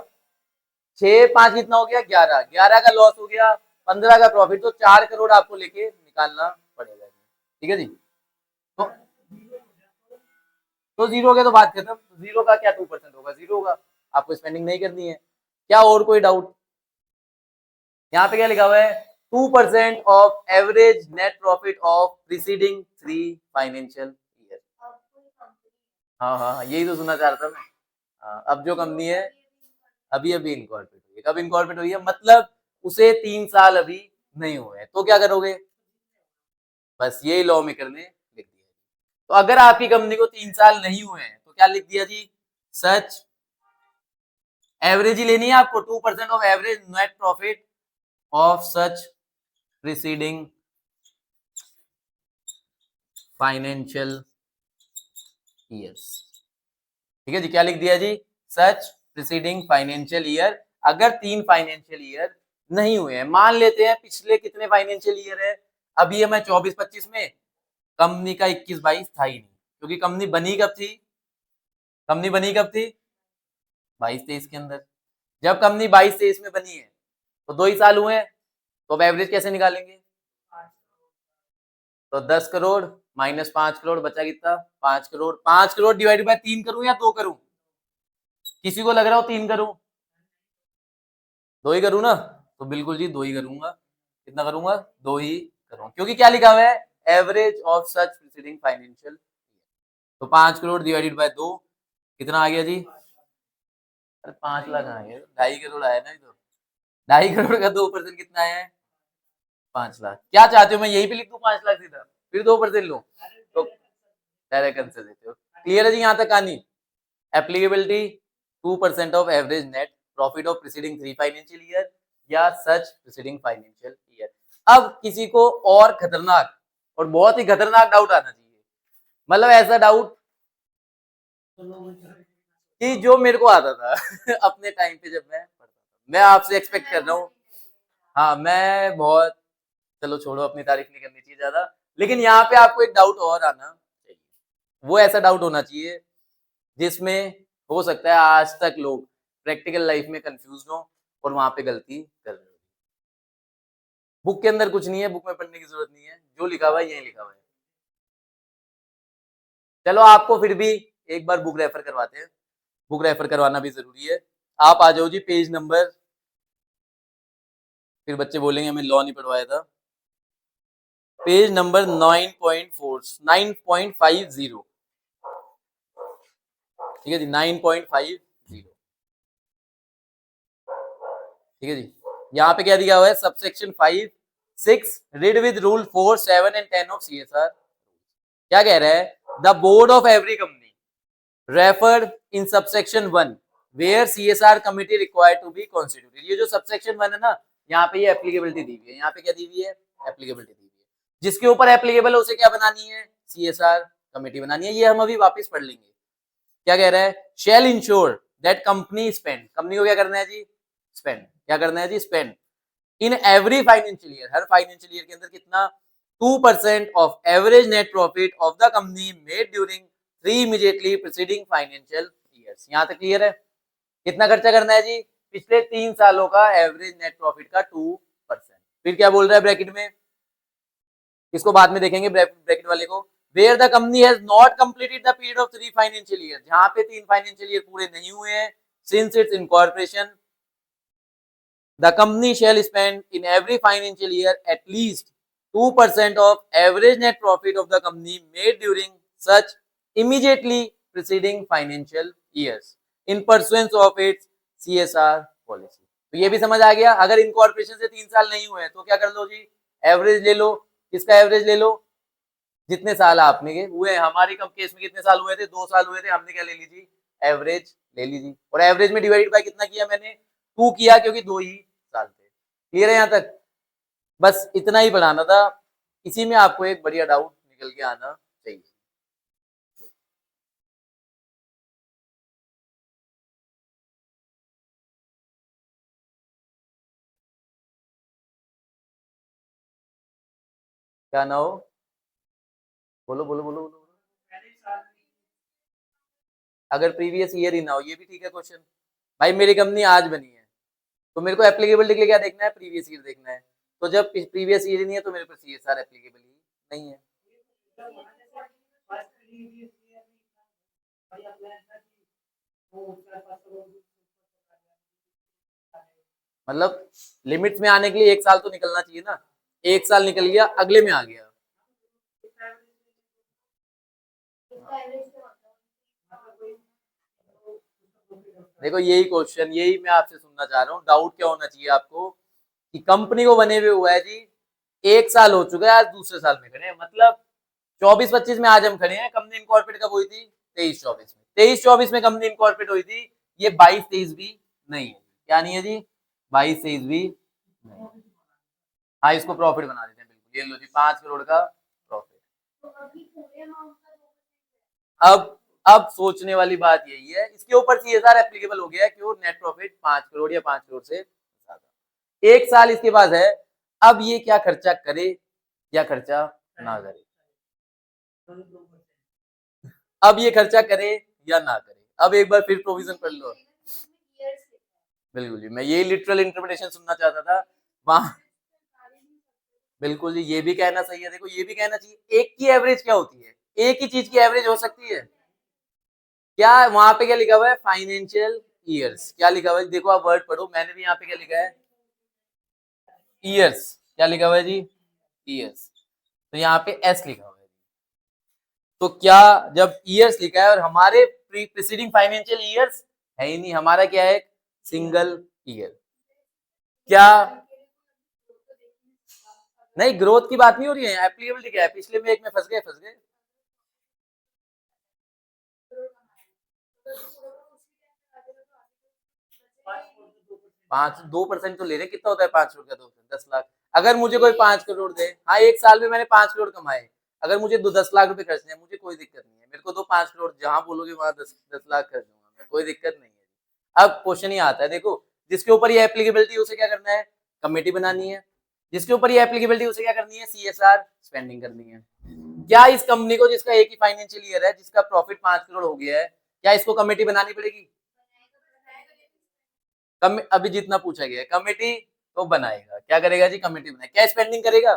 6 5 कितना हो गया? 11, 11 का लॉस हो गया, 15 का प्रॉफिट, तो 4 करोड़ आपको लेके निकालना पड़ेगा। ठीक है जी, तो जीरो हो गया तो बात खत्म। जीरो का क्या 2% होगा? जीरो होगा, आपको स्पेंडिंग नहीं करनी है। क्या और कोई डाउट? यहाँ पे क्या लिखा हुआ है? 2% of average net profit of preceding 3 financial year. हाँ हाँ हाँ, यही तो सुनना चाह रहा था मैं। हाँ, अब जो कंपनी है अभी अभी इनकॉर्पोरेट हुई है, कब इनकॉर्पोरेट हुई है, मतलब उसे 3 साल अभी नहीं हुए हैं, तो क्या करोगे, बस यही लॉ मेकर ने लिख दिया। तो अगर आपकी कंपनी को 3 साल नहीं हुए हैं तो क्या लिख दिया जी, सच, एवरेज ही लेनी है आपको, 2% of average net profit of such preceding financial years. ठीक है जी, क्या लिख दिया जी, सच प्रीसीडिंग फाइनेंशियल ईयर। अगर 3 फाइनेंशियल ईयर नहीं हुए हैं, मान लेते हैं पिछले कितने फाइनेंशियल ईयर है, अभी है मैं 24-25 में, कंपनी का 21-22 था ही नहीं, क्योंकि कंपनी बनी कब थी, कंपनी बनी कब थी, 22-23 के अंदर। जब कंपनी 22-23 में बनी है तो 2 ही साल हुए हैं, तो अब एवरेज कैसे निकालेंगे, तो 10 करोड़ माइनस 5 करोड़ बचा कितना, 5 करोड़, 5 करोड़ डिवाइड बाय 3 करूं या 2 करूं, किसी को लग रहा हो 3 करूं, 2 ही करूं ना, तो बिल्कुल जी 2 ही करूंगा, कितना करूंगा, 2 ही करूंगा, क्योंकि क्या लिखा हुआ है, average of such preceding financial. तो 5 करोड़ डिवाइडेड बाय 2 कितना आ गया जी, अरे 5 लाख आ गया, 2.5 करोड़ आया ना, ये तो 2.5 करोड़ का 2% कितना आया है, 5 लाख। क्या चाहते हो मैं यही पे लिख दूं 5 लाख सीधा, फिर 2% लूं, तो डायरेक्ट आंसर देते हो। क्लियर है जी यहाँ तक कहानी। Applicability 2% of average net profit of preceding 3 financial year या सच प्रीसीडिंग फाइनेंशियल ईयर। अब किसी को और खतरनाक और बहुत ही खतरनाक डाउट आना चाहिए, मतलब ऐसा डाउट कि जो मेरे को आता था अपने टाइम पे जब मैं पढ़ता था, मैं आपसे एक्सपेक्ट कर रहा हूँ। हाँ मैं बहुत, चलो छोड़ो अपनी तारीफ नहीं करनी चाहिए ज्यादा, लेकिन यहाँ पे आपको एक डाउट और आना चाहिए, वो ऐसा डाउट होना चाहिए जिसमें हो सकता है आज तक लोग प्रैक्टिकल लाइफ में कंफ्यूज हो और वहां पे गलती कर रहे हो। बुक के अंदर कुछ नहीं है, बुक में पढ़ने की जरूरत नहीं है, जो लिखा हुआ है यही लिखा हुआ है। चलो आपको फिर भी एक बार बुक रेफर करवाते हैं, बुक रेफर करवाना भी जरूरी है। आप आ जाओ जी पेज नंबर, फिर बच्चे बोलेंगे हमें लॉ नहीं पढ़वाया था, पेज नंबर 9.4 9.50, ठीक है जी 9.50, ठीक है जी। यहाँ पे क्या दिया हुआ है, subsection 5 6 read with rule 4 7 and 10 of CSR. क्या कह रहा है, the board of every company referred in subsection 1 where CSR committee required to be constituted. ये जो सबसेक्शन 1 है ना, यहाँ पे ये एप्लीकेबिलिटी दी हुई है, यहाँ पे क्या दी हुई है, एप्लीकेबिलिटी दी हुई है, जिसके ऊपर एप्लीकेबल है उसे क्या बनानी है, सीएसआर कमेटी बनानी है। ये हम अभी वापस पढ़ लेंगे। क्या कह रहा है, shall ensure that company spend, company को क्या करना है जी, स्पेंड, क्या करना है जी, spend in every financial year, हर फाइनेंशियल ईयर के अंदर कितना, 2% of average net profit of the company made during 3 immediately preceding financial years. यहां तक क्लियर है, कितना खर्चा करना है जी, पिछले 3 सालों का एवरेज नेट प्रॉफिट का 2%। फिर क्या बोल रहा है ब्रैकेट में, इसको बाद में देखेंगे ब्रैकेट वाले को, where the company has not completed the period of 3 financial year, जहां पे 3 फाइनेंशियल ईयर पूरे नहीं हुए हैं, since its incorporation the company shall spend in every financial year at least 2% of average net profit of the company made during such immediately preceding financial years in pursuance of its CSR policy। तो ये भी समझ आ गया। अगर इनकॉर्पोरेशन से 3 साल नहीं हुए तो क्या कर लो जी, एवरेज ले लो, किसका एवरेज ले लो, जितने साल आपने हुए, हमारी केस में कितने साल हुए थे, 2 साल हुए थे, हमने क्या ले लीजिए, एवरेज ले लीजिए, और एवरेज में डिवाइड बाय कितना किया मैंने, 2 किया, क्योंकि 2 ही साल थे। क्लियर है यहाँ तक, बस इतना ही पढ़ाना था, इसी में आपको एक बढ़िया डाउट निकल के आना चाहिए। क्या ना हो, बोलो बोलो बोलो बोलो। अगर प्रीवियस ईयर ही ना हो, ये भी ठीक है क्वेश्चन, भाई मेरी कंपनी आज बनी है तो मेरे को एप्लीकेबिलिटी के लिए क्या देखना है, प्रीवियस ईयर देखना है, तो जब प्रीवियस ईयर नहीं है तो मेरे को सीएसआर एप्लीकेबल ही नहीं है। मतलब लिमिट्स में आने के लिए 1 साल तो निकलना चाहिए ना, 1 साल निकल गया, अगले में आ गया। देखो यही क्वेश्चन, यही मैं आपसे सुनना चाह रहा हूँ। डाउट क्या होना चाहिए आपको कि कंपनी को बने हुए हुआ है जी 1 साल हो चुका है, आज दूसरे साल में खड़े हैं, मतलब 24-25 में आज हम खड़े हैं। कंपनी इनकॉर्पोरेट कब हुई थी? 23-24 में। 23-24 में कंपनी इनकॉर्पोरेट हुई थी, ये 22-23 भी नहीं है। क्या नहीं है जी? 22-23 भी नहीं। हाँ, इसको प्रॉफिट बना देते हैं बिल्कुल। ये लो जी 5 करोड़ का प्रॉफिट। अब सोचने वाली बात यही है, इसके ऊपर सीएसआर एप्लीकेबल हो गया है, क्यों? नेट प्रॉफिट 5 करोड़ या 5 करोड़ से ज्यादा 1 साल इसके पास है। अब ये क्या खर्चा करे या खर्चा ना करे, अब ये खर्चा करे या ना करे। अब एक बार फिर प्रोविजन पढ़ लो। बिल्कुल जी, मैं यही लिटरल इंटरप्रिटेशन सुनना चाहता था वहां। बिल्कुल जी, ये भी कहना सही है। देखो ये भी कहना चाहिए, एक की एवरेज क्या होती है? एक ही चीज की एवरेज हो सकती है क्या? वहां पे क्या लिखा हुआ है? Financial years. क्या लिखा हुआ है? देखो आप वर्ड पढ़ो, मैंने भी यहाँ पे क्या लिखा है? ईयर्स। क्या लिखा हुआ है जी? ईयर्स। तो यहाँ पे एस लिखा हुआ है। तो क्या जब ईयर्स लिखा है और हमारे प्रीसीडिंग फाइनेंशियल ईयर्स है ही नहीं, हमारा क्या है? Single year. क्या नहीं, ग्रोथ की बात नहीं हो रही है, एप्लीकेबिलिटी क्या है? पिछले में एक में फंस गए 5-2% तो ले रहे, कितना होता है 5 करोड़ का? 10 लाख। अगर मुझे कोई 5 करोड़ दे, हाँ 1 साल में मैंने 5 करोड़ कमाए, अगर मुझे 10 लाख रुपए खर्चने हैं, मुझे कोई दिक्कत नहीं है। मेरे को तो 5 करोड़ जहां बोलोगे वहां 10 लाख खर्च दूंगा मैं, कोई दिक्कत नहीं है। अब क्वेश्चन ही आता है, देखो जिसके ऊपर ये एप्लीकेबिलिटी उसे क्या करना है? कमेटी बनानी है। जिसके ऊपर ये एप्लीकेबिलिटी उसे क्या करनी है? सीएसआर स्पेंडिंग करनी है। क्या इस कंपनी को, जिसका एक ही फाइनेंशियल ईयर है, जिसका प्रॉफिट 5 करोड़ हो गया है, क्या इसको कमेटी बनानी पड़ेगी? अभी जितना पूछा गया है, कमेटी तो बनाएगा। क्या करेगा जी? कमेटी बनाएगा। क्या स्पेंडिंग करेगा?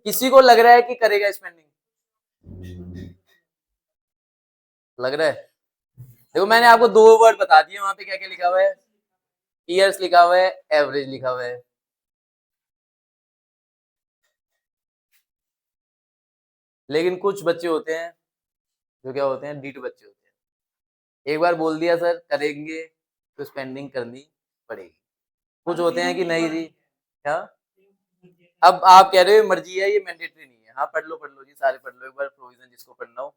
किसी को लग रहा है कि करेगा स्पेंडिंग? लग रहा है? देखो मैंने आपको 2 वर्ड बता दिए, वहां पे क्या क्या लिखा हुआ है? ईयर्स लिखा हुआ है, एवरेज लिखा हुआ है। लेकिन कुछ बच्चे होते हैं जो क्या होते हैं? डीट बच्चे होते हैं। एक बार बोल दिया सर करेंगे तो स्पेंडिंग करनी पड़ेगी। कुछ होते हैं कि नहीं जी, क्या? अब आप कह रहे हो मर्जी है, ये मैंडेटरी नहीं है। हाँ पढ़ लो जी, सारे पढ़ लो एक बार, प्रोविजन जिसको पढ़ना हो।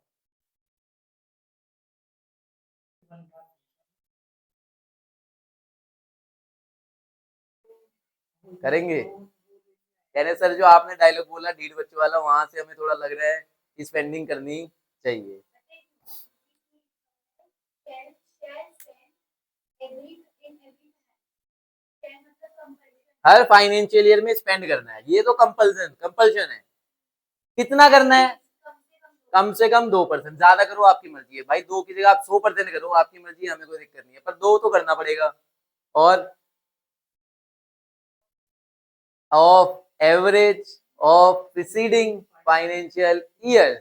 करेंगे। कह रहे सर जो आपने डायलॉग बोला डीड बच्चों वाला, वहां से हमें थोड़ा लग रहा है कि स्पेंडिंग करनी चाहिए। हर फाइनेंशियल ईयर में स्पेंड करना है, ये तो कंपल्शन है। कितना करना है? कम से कम 2%। ज्यादा करो आपकी मर्जी है भाई, 2 की जगह आप 100% करो, आपकी मर्जी है, हमें कोई दिक्कत नहीं है, पर 2 तो करना पड़ेगा। और of average of preceding financial year,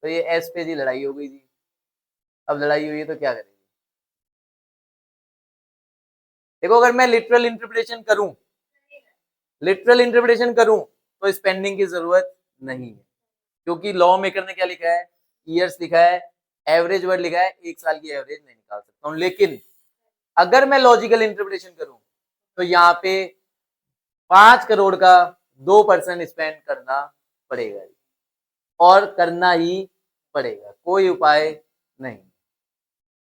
तो ये एस पे जी लड़ाई हो गई जी। अब लड़ाई हुई है तो क्या करेंगे? देखो अगर मैं लिटरल इंटरप्रिटेशन करूं तो स्पेंडिंग की जरूरत नहीं है, क्योंकि लॉ मेकर ने क्या लिखा है? ईयर्स लिखा है, एवरेज वर्ड लिखा है, 1 साल की एवरेज नहीं निकाल सकता हूं। लेकिन अगर मैं लॉजिकल इंटरप्रिटेशन करूं तो यहाँ पे 5 करोड़ का 2% स्पेंड करना पड़ेगा, और करना ही पड़ेगा, कोई उपाय नहीं।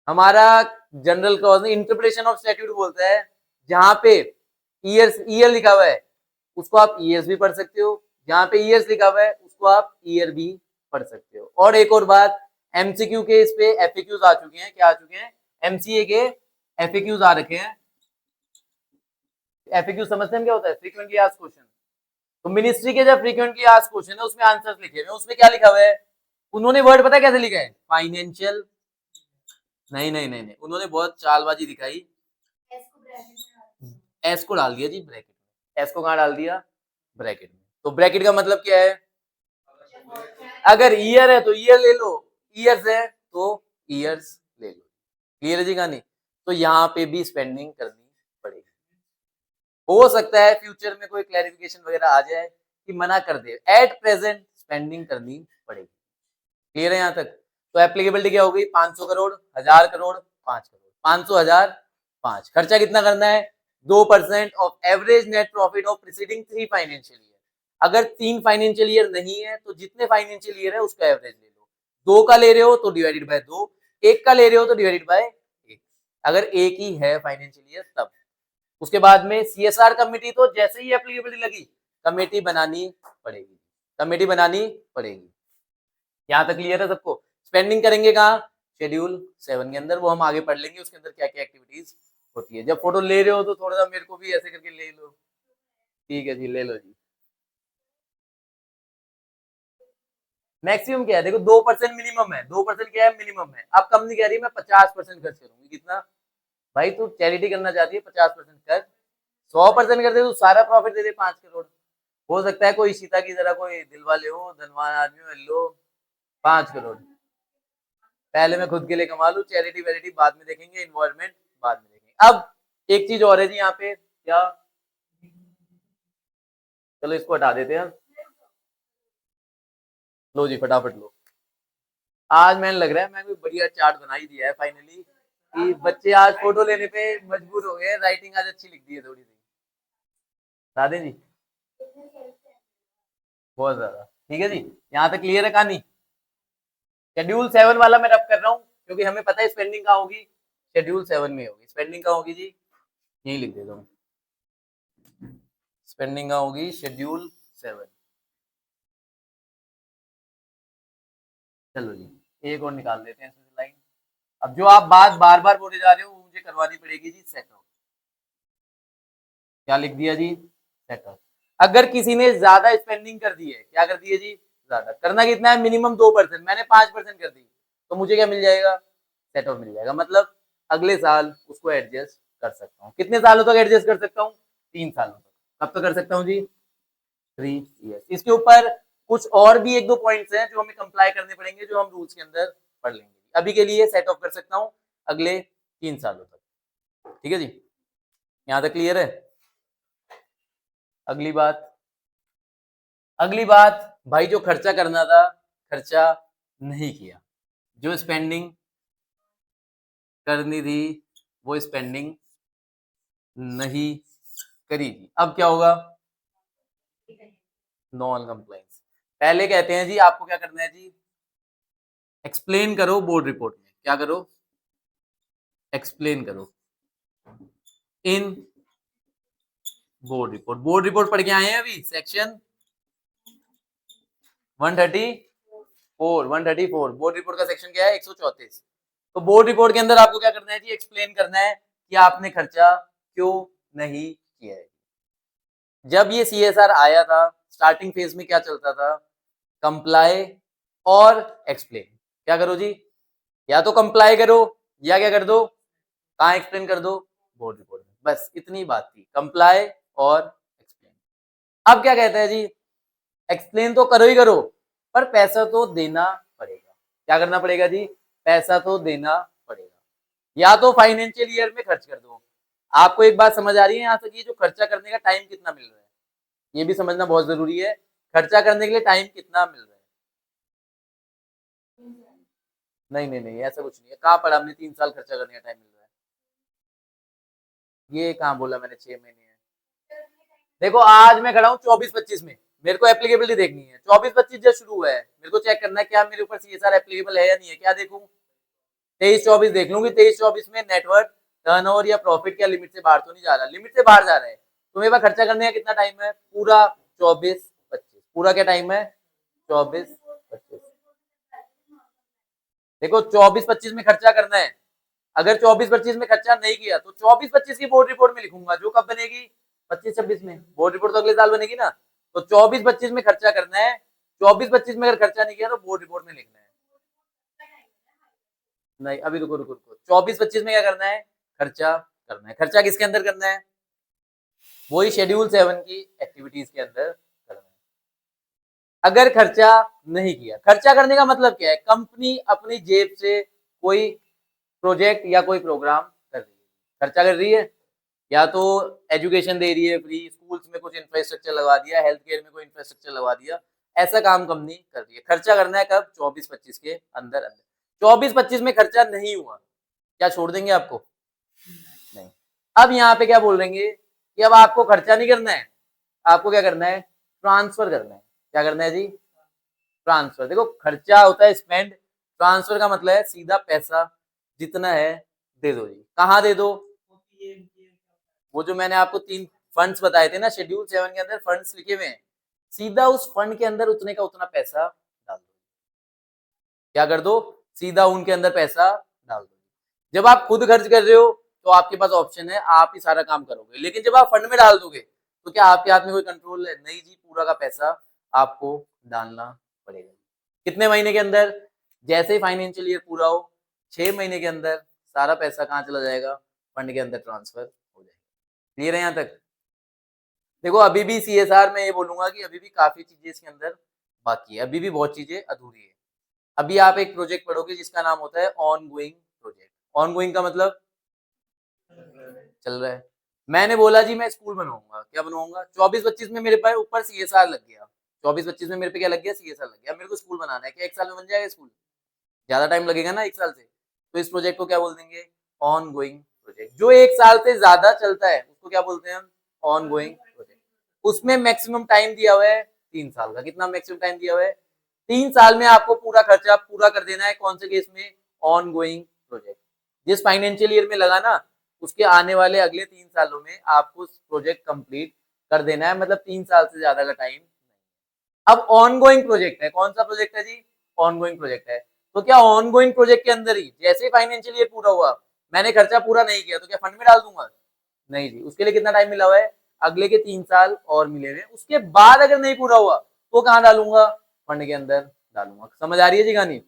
हमारा general clause interpretation of statute बोलता है, जहां पे ईयर लिखा हुआ है उसको आप ईयर्स भी पढ़ सकते हो, जहां पे ईयर्स लिखा हुआ है उसको आप ईयर भी पढ़ सकते हो। और एक और बात, एमसीक्यू के इस पे एफएक्यूज आ चुके हैं। क्या आ चुके हैं? एमसीए के एफएक्यूज आ रखे हैं। एफएक्यू समझते हैं क्या होता है? Frequently asked question. तो मिनिस्ट्री के जब फ्रीक्वेंटली आस्क्ड क्वेश्चन है उसमें आंसर्स लिखे हुए हैं, उसमें क्या लिखा हुआ है? उन्होंने वर्ड पता है कैसे लिखा है? फाइनेंशियल, नहीं, उन्होंने बहुत चालबाजी दिखाई। एस को डाल दिया जी ब्रैकेट में। एस को कहाँ डाल दिया? ब्रैकेट में। तो ब्रैकेट का मतलब क्या है? अगर ईयर है तो ईयर ले लो, ईयर्स है तो ईयर्स ले लो। क्लियर है जी कहानी? तो यहाँ पे भी स्पेंडिंग करनी पड़ेगी। हो सकता है फ्यूचर में कोई क्लैरिफिकेशन वगैरह आ जाए कि मना कर दे, एट प्रेजेंट स्पेंडिंग करनी पड़ेगी। क्लियर है यहाँ तक? तो एप्लीकेबिलिटी क्या हो गई? 500 करोड़, 1000 करोड़, 5 करोड़, 500,000 5। खर्चा कितना करना है? 2% of average net profit of preceding 3 financial year. अगर 3 फाइनेंशियल ईयर नहीं है तो जितने फाइनेंशियल ईयर है उसका एवरेज ले लो। 2 का ले रहे हो तो डिवाइडेड बाय 2, 1 का ले रहे हो तो डिवाइडेड बाय 1। अगर एक ही है फाइनेंशियल ईयर तब। उसके बाद में सीएसआर कमेटी तो जैसे ही एप्लीकेबिलिटी लगी कमेटी बनानी पड़ेगी, कमेटी बनानी पड़ेगी। यहाँ तक क्लियर है सबको? स्पेंडिंग करेंगे कहाँ? शेड्यूल 7 के अंदर, वो हम आगे पढ़ लेंगे उसके अंदर क्या क्या एक्टिविटीज होती है। जब फोटो ले रहे हो तो थोड़ा सा मेरे को भी ऐसे करके ले लो। ठीक है जी, ले लो जी। मैक्सिमम क्या है? देखो 2% मिनिमम है, 2% क्या है? मिनिमम है। अब कंपनी कह रही है मैं 50% खर्च करूंगी। कितना? भाई तू चैरिटी करना चाहती है, 50% कर। 100% कर दे तो सारा प्रॉफिट दे दे 5 करोड़। हो सकता है कोई सीता की तरह कोई दिल वाले हो, धनवान आदमी हो, लो 5 करोड़। पहले मैं खुद के लिए कमा लूं, चैरिटी वैरिटी बाद में देखेंगे, इन्वॉल्वमेंट बाद में देखेंगे। अब एक चीज और है जी यहाँ पे, क्या? चलो इसको हटा देते हैं। लो जी फटाफट लो। आज मैंने लग रहा है मैं कोई बढ़िया चार्ट बना ही दिया है फाइनली, कि बच्चे आज फोटो लेने पे मजबूर हो गए। राइटिंग आज अच्छी लिख दी है थोड़ी सी। राधे जी बहुत ज्यादा। ठीक है जी, यहाँ तक क्लियर है कहानी? शेड्यूल 7 वाला मैं रब कर रहा हूँ क्योंकि हमें पता है स्पेंडिंग कहाँ होगी, शेड्यूल 7 में होगी। स्पेंडिंग कहाँ होगी जी? यही लिख देता हूँ, स्पेंडिंग कहाँ होगी? शेड्यूल 7। चलो जी, एक और निकाल देते हैं इसमें लाइन। अब जो आप बात बार बार बोले जा रहे हो वो मुझे करवानी पड़ेगी जी, सेटअप। क्या लिख दिया जी? सेटअप। अगर किसी ने ज्यादा स्पेंडिंग कर दी है, क्या कर दी है जी? ज्यादा। करना कितना है? मिनिमम 2%, मैंने 5% कर दी, तो मुझे क्या मिल जाएगा? सेटअप मिल जाएगा। मतलब अगले साल उसको एडजस्ट कर सकता हूँ। कितने सालों तक एडजस्ट कर सकता हूँ? 3 सालों तक। कब तक कर सकता हूँ जी? 3 ईयर्स। इसके ऊपर कुछ और भी 1-2 पॉइंट्स हैं जो हमें कंप्लाई करने पड़ेंगे, जो हम रूल्स के अंदर पढ़ लेंगे। अभी के लिए सेट ऑफ कर सकता हूँ अगले 3 सालों तक। ठीक है जी, यहाँ तक क्लियर है? अगली बात, अगली बात भाई, जो खर्चा करना था खर्चा नहीं किया, जो स्पेंडिंग करनी थी वो स्पेंडिंग नहीं करी थी। अब क्या होगा? Non compliance. पहले कहते हैं जी आपको क्या करना है जी? एक्सप्लेन करो बोर्ड रिपोर्ट में। क्या करो? एक्सप्लेन करो इन बोर्ड रिपोर्ट। बोर्ड रिपोर्ट पढ़ के आए हैं अभी, सेक्शन 134 बोर्ड रिपोर्ट का सेक्शन क्या है? 134। तो बोर्ड रिपोर्ट के अंदर आपको क्या करना है जी? एक्सप्लेन करना है कि आपने खर्चा क्यों नहीं किया है। जब ये सीएसआर आया था स्टार्टिंग फेज में क्या चलता था? कंप्लाई और एक्सप्लेन। क्या करो जी? या तो कंप्लाई करो या क्या कर दो? कहाँ एक्सप्लेन कर दो? बोर्ड रिपोर्ट में। बस इतनी बात थी, कंप्लाई और एक्सप्लेन। अब क्या कहता है जी? एक्सप्लेन तो करो ही करो, पर पैसा तो देना पड़ेगा। क्या करना पड़ेगा जी? पैसा तो देना पड़ेगा। या तो फाइनेंशियल ईयर में खर्च कर दो। आपको एक बात समझ आ रही है यहाँ तक? ये जो खर्चा करने का टाइम कितना मिल रहा है ये भी समझना बहुत जरूरी है। खर्चा करने के लिए टाइम कितना मिल रहा है? नहीं नहीं नहीं, ऐसा कुछ नहीं है। कहाँ पढ़ा हमने 3 साल खर्चा करने का टाइम मिल रहा है? ये कहाँ बोला मैंने 6 महीने है? देखो आज मैं खड़ा हूँ 24-25 में, मेरे को एप्लीकेबिलिटी देखनी है। 24-25 जब शुरू हुआ है, मेरे को चेक करना है क्या मेरे ऊपर सीएसआर एप्लीकेबल है या नहीं है। क्या देखूं? 23-24 देख लूंगी। 23-24 में नेटवर्क टर्नओवर या प्रॉफिट क्या लिमिट से बाहर तो नहीं जा रहा? लिमिट से बाहर जा रहा है तो मेरे पास खर्चा करने का कितना टाइम है? पूरा 24-25। पूरा क्या टाइम है? 24-25। देखो 24-25 में खर्चा करना है। अगर 24-25 में खर्चा नहीं किया तो 24-25 की बोर्ड रिपोर्ट में लिखूंगा, जो कब बनेगी? 25-26 में। बोर्ड रिपोर्ट तो अगले साल बनेगी ना। तो 24-25 में खर्चा करना है। 24-25 में अगर खर्चा नहीं किया तो बोर्ड रिपोर्ट में लिखना है। नहीं अभी रुको रुको रुको, 24-25 में क्या करना है? खर्चा करना है। खर्चा किसके अंदर करना है? वही शेड्यूल 7 की एक्टिविटीज के अंदर करना है। अगर खर्चा नहीं किया, खर्चा करने का मतलब क्या है? कंपनी अपनी जेब से कोई प्रोजेक्ट या कोई प्रोग्राम कर रही है, खर्चा कर रही है। या तो एजुकेशन दे रही है फ्री, स्कूल्स में कुछ इंफ्रास्ट्रक्चर लगा दिया, हेल्थ केयर में कोई इंफ्रास्ट्रक्चर लगा दिया, ऐसा काम कंपनी कर रही है। खर्चा करना है कब? 24-25 के अंदर अंदर। 24-25 में खर्चा नहीं हुआ क्या छोड़ देंगे आपको? नहीं। अब यहाँ पे क्या बोल देंगे कि अब आपको खर्चा नहीं करना है, आपको क्या करना है? ट्रांसफर करना है। क्या करना है जी? ट्रांसफर। देखो खर्चा होता है स्पेंड, ट्रांसफर का मतलब है सीधा पैसा जितना है दे दो जी। कहाँ दे दो? वो जो मैंने आपको 3 फंड्स बताए थे ना, शेड्यूल 7 के अंदर फंड्स लिखे हुए हैं, सीधा उस फंड के अंदर उतने का उतना पैसा डाल दो। क्या कर दो? सीधा उनके अंदर पैसा डाल दो। जब आप खुद खर्च कर रहे हो तो आपके पास ऑप्शन है, आप ही सारा काम करोगे, लेकिन जब आप फंड में डाल दोगे तो क्या आपके हाथ में कोई कंट्रोल है? नहीं जी, पूरा का पैसा आपको डालना पड़ेगा। कितने महीने के अंदर? जैसे ही फाइनेंशियल ईयर पूरा हो, 6 महीने के अंदर सारा पैसा कहाँ चला जाएगा? फंड के अंदर ट्रांसफर हो जाएगा। क्लियर है यहाँ तक? देखो अभी भी सीएसआर में ये बोलूंगा कि अभी भी काफी चीजें इसके अंदर बाकी है, अभी भी बहुत चीजें अधूरी है। अभी आप एक प्रोजेक्ट पढ़ोगे जिसका नाम होता है on going project. On going का मतलब चल रहा है। मैंने बोला जी मैं स्कूल बनवाऊंगा, क्या बनवाऊंगा? 24-25 में मेरे पास ऊपर सीएसआर लग गया, 24-25 में मेरे पे क्या लग गया? सीएसआर लग गया। मेरे को स्कूल बनाना है, क्या 1 साल में बन जाएगा स्कूल? ज्यादा टाइम लगेगा ना 1 साल से। तो इस प्रोजेक्ट को क्या बोल देंगे? On going project. जो 1 साल से ज्यादा चलता है उसको क्या बोलते हैं हम? On going project. उसमें मैक्सिमम टाइम दिया हुआ है 3 साल का। कितना मैक्सिमम टाइम दिया हुआ है? 3 साल में आपको पूरा खर्चा पूरा कर देना है। कौन से केस में? On going project. जिस फाइनेंशियल ईयर में लगा ना, उसके आने वाले अगले 3 सालों में आपको प्रोजेक्ट कंप्लीट कर देना है, मतलब 3 साल से ज्यादा का टाइम। अब ऑनगोइंग प्रोजेक्ट है, कौन सा प्रोजेक्ट है जी? ऑनगोइंग प्रोजेक्ट है। तो क्या ऑनगोइंग प्रोजेक्ट के अंदर ही जैसे फाइनेंशियल ईयर पूरा हुआ, मैंने खर्चा पूरा नहीं किया तो क्या फंड में डाल दूंगा? नहीं जी, उसके लिए कितना टाइम मिला हुआ है? अगले के 3 साल और मिले हुए। उसके बाद अगर नहीं पूरा हुआ तो कहाँ डालूंगा? फंड के अंदर डालूंगा। समझ आ रही है जी कहानी?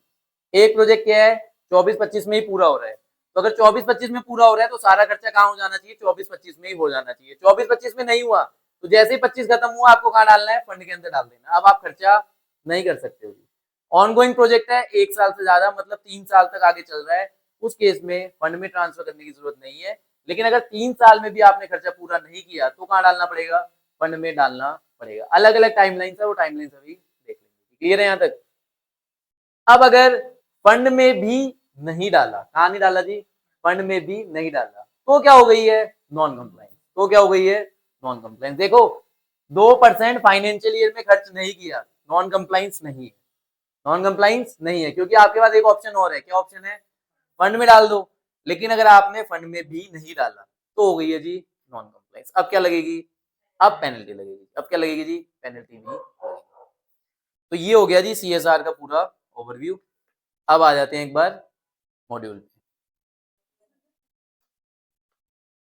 एक प्रोजेक्ट क्या है, 24-25 में ही पूरा हो रहा है, तो अगर 24-25 में पूरा हो रहा है तो सारा खर्चा कहाँ हो जाना चाहिए? 24-25 में ही हो जाना चाहिए। 24-25 में नहीं हुआ तो जैसे ही 25 खत्म हुआ आपको कहाँ डालना है? फंड के अंदर डाल देना। अब आप खर्चा नहीं कर सकते हो। ऑनगोइंग प्रोजेक्ट है, 1 साल से ज्यादा मतलब 3 साल तक आगे चल रहा है, उस केस में फंड में ट्रांसफर करने की जरूरत नहीं है। लेकिन अगर 3 साल में भी आपने खर्चा पूरा नहीं किया तो कहाँ डालना पड़ेगा? फंड में डालना पड़ेगा। अलग अलग टाइमलाइन है, वो टाइमलाइन अभी देख लेंगे। क्लियर है यहाँ तक? अब अगर फंड में भी नहीं डाला, कहा नहीं डाला जी? फंड में भी नहीं डाला तो क्या हो गई है? Non compliance. तो क्या हो गई है? Non compliance. देखो 2% फाइनेंशियल ईयर में खर्च नहीं किया, नॉन कंप्लाइंस नहीं है। नॉन कंप्लाइंस नहीं है क्योंकि आपके पास एक ऑप्शन और है। क्या ऑप्शन है? फंड में डाल दो। लेकिन अगर आपने फंड में भी नहीं डाला तो हो गई है जी नॉन कंप्लाइंस। अब क्या लगेगी? अब पेनल्टी लगेगी। अब क्या लगेगी जी? पेनल्टी भी लगेगी। तो ये हो गया जी सीएसआर का पूरा ओवरव्यू। अब आ जाते हैं एक बार मॉड्यूल पे,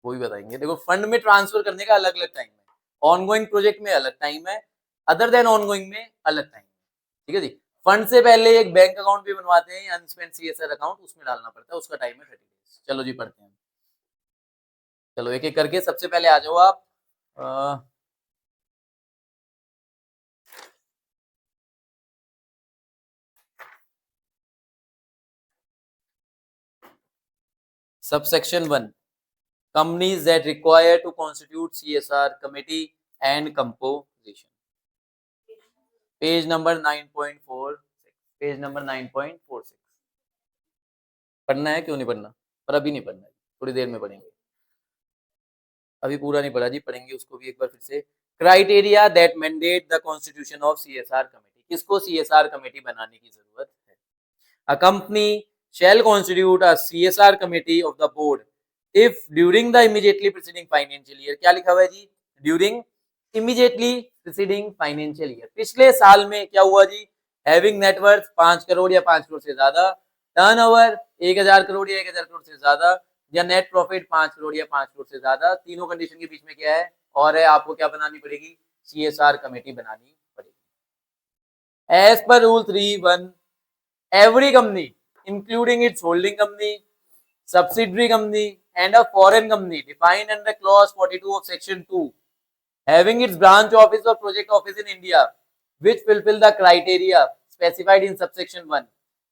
वो भी बताएंगे। देखो फंड में ट्रांसफर करने का अलग अलग टाइम है, ऑनगोइंग प्रोजेक्ट में अलग टाइम है, अदर देन ऑनगोइंग में अलग टाइम है। ठीक है जी। फंड से पहले एक बैंक अकाउंट भी बनवाते हैं, अनस्पेंट सीएसआर अकाउंट, उसमें डालना पड़ता है, उसका टाइम है 30 डेज। चलो जी पढ़ते हैं। चलो एक एक करके, सबसे पहले आ जाओ आप subsection 1, companies that require to constitute CSR committee and composition, page number 9.46, page number 9.46। पढ़ना है? क्यों नहीं पढ़ना? पर अभी नहीं पढ़ना है, थोड़ी देर में पढ़ेंगे। अभी पूरा नहीं पढ़ा जी, पढ़ेंगे उसको भी एक बार फिर से। Criteria that mandate the constitution of CSR committee. किसको सीएसआर कमेटी बनाने की जरूरत है? A company shall constitute a CSR committee of the board if during the immediately preceding financial year, क्या लिखा हुआ है जी? During immediately preceding financial year, पिछले साल में क्या हुआ जी? Having net worth 5 करोड़ या 5 करोड़ से ज्यादा, टर्नओवर 1000 करोड़ या 1000 करोड़ से ज्यादा, या नेट प्रॉफिट 5 करोड़ या 5 करोड़ से ज्यादा। तीनों कंडीशन के बीच में क्या है? और है आपको क्या बनानी पड़ेगी? सीएसआर कमेटी बनानी पड़ेगी। As per rule 3(1), every company including its holding company, subsidiary company and a foreign company defined under clause 42 of section 2 having its branch office or project office in India which fulfill the criteria specified in subsection 1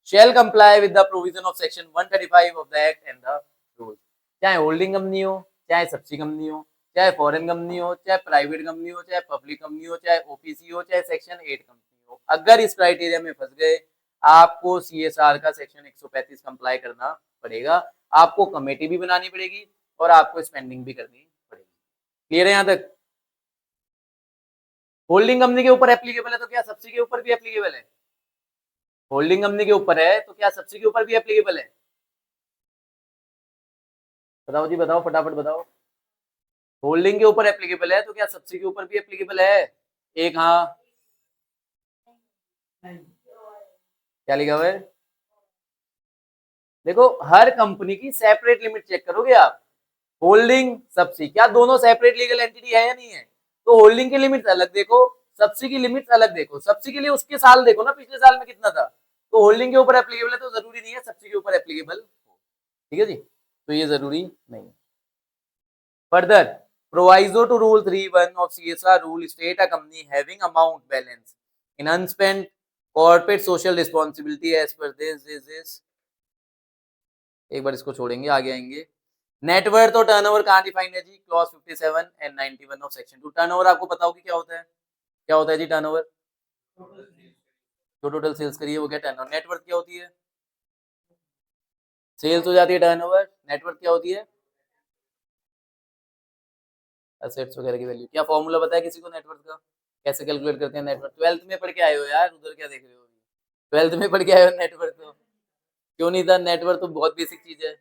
shall comply with the provision of section 135 of the act and the rules। चाहे होल्डिंग कंपनी हो, चाहे सब्सिडी कंपनी हो, चाहे फॉरेन कंपनी हो, चाहे प्राइवेट कंपनी हो, चाहे पब्लिक कंपनी हो, चाहे ओपीसी हो, चाहे सेक्शन 8 कंपनी हो, अगर इस क्राइटेरिया में फंस गए आपको सीएसआर का सेक्शन 135 कंप्लाई करना पड़ेगा। आपको कमेटी भी बनानी पड़ेगी और आपको स्पेंडिंग भी करनी पड़ेगी। क्लियर है यहाँ तक? होल्डिंग कंपनी के ऊपर एप्लीकेबल है तो क्या सब्सिडी के ऊपर भी एप्लीकेबल है? होल्डिंग कंपनी के ऊपर है तो क्या सब्सिडी के ऊपर भी एप्लीकेबल है? बताओ जी, बताओ, फटाफट बताओ। होल्डिंग के ऊपर एप्लीकेबल है तो क्या सब्सिडी के ऊपर भी एप्लीकेबल है? एक हाँ, क्या लिखा हुआ है? देखो, हर कंपनी की सेपरेट लिमिट चेक करोगे आप। होल्डिंग, सब्सिडी, क्या दोनों सेपरेट लीगल एंटिटी है या नहीं है? तो होल्डिंग की लिमिट अलग देखो, सब्सिडी की लिमिट अलग देखो। सब्सिडी के लिए उसके साल देखो ना, पिछले साल में कितना था। तो होल्डिंग के ऊपर एप्लीकेबल है तो जरूरी नहीं है सब्सिडी के ऊपर एप्लीकेबल हो। ठीक है जी, तो ये जरूरी नहीं है। Further, proviso to rule 3(1) of CSR rule state a company having amount balance in unspent corporate social responsibility as per this एक बार इसको छोड़ेंगे, आगे आएंगे। नेटवर्थ और टर्नओवर कहाँ डिफाइंड है जी? Clause 57 and 91 of section 2। Turnover आपको पता होगी क्या होता है? क्या होता है जी टर्नओवर? जो टोटल सेल्स करी है वो क्या टर्नओवर। नेटवर्थ क्या होती है? सेल्स हो जाती है टर्नओवर। नेटवर्थ क्या होती है? एसेट्स वगैरह की वैल्यू। क्या फॉर्मूला पता है किसी को नेटवर्थ का? कैसे कैलकुलेट करते हैं नेटवर्थ? 12th में पढ़ के आए हो यार, उधर क्या देख रहे हो? 12th में पढ़ के आए हो नेटवर्थ तो? क्यों नहीं था? नेटवर्थ तो बहुत बेसिक चीज है।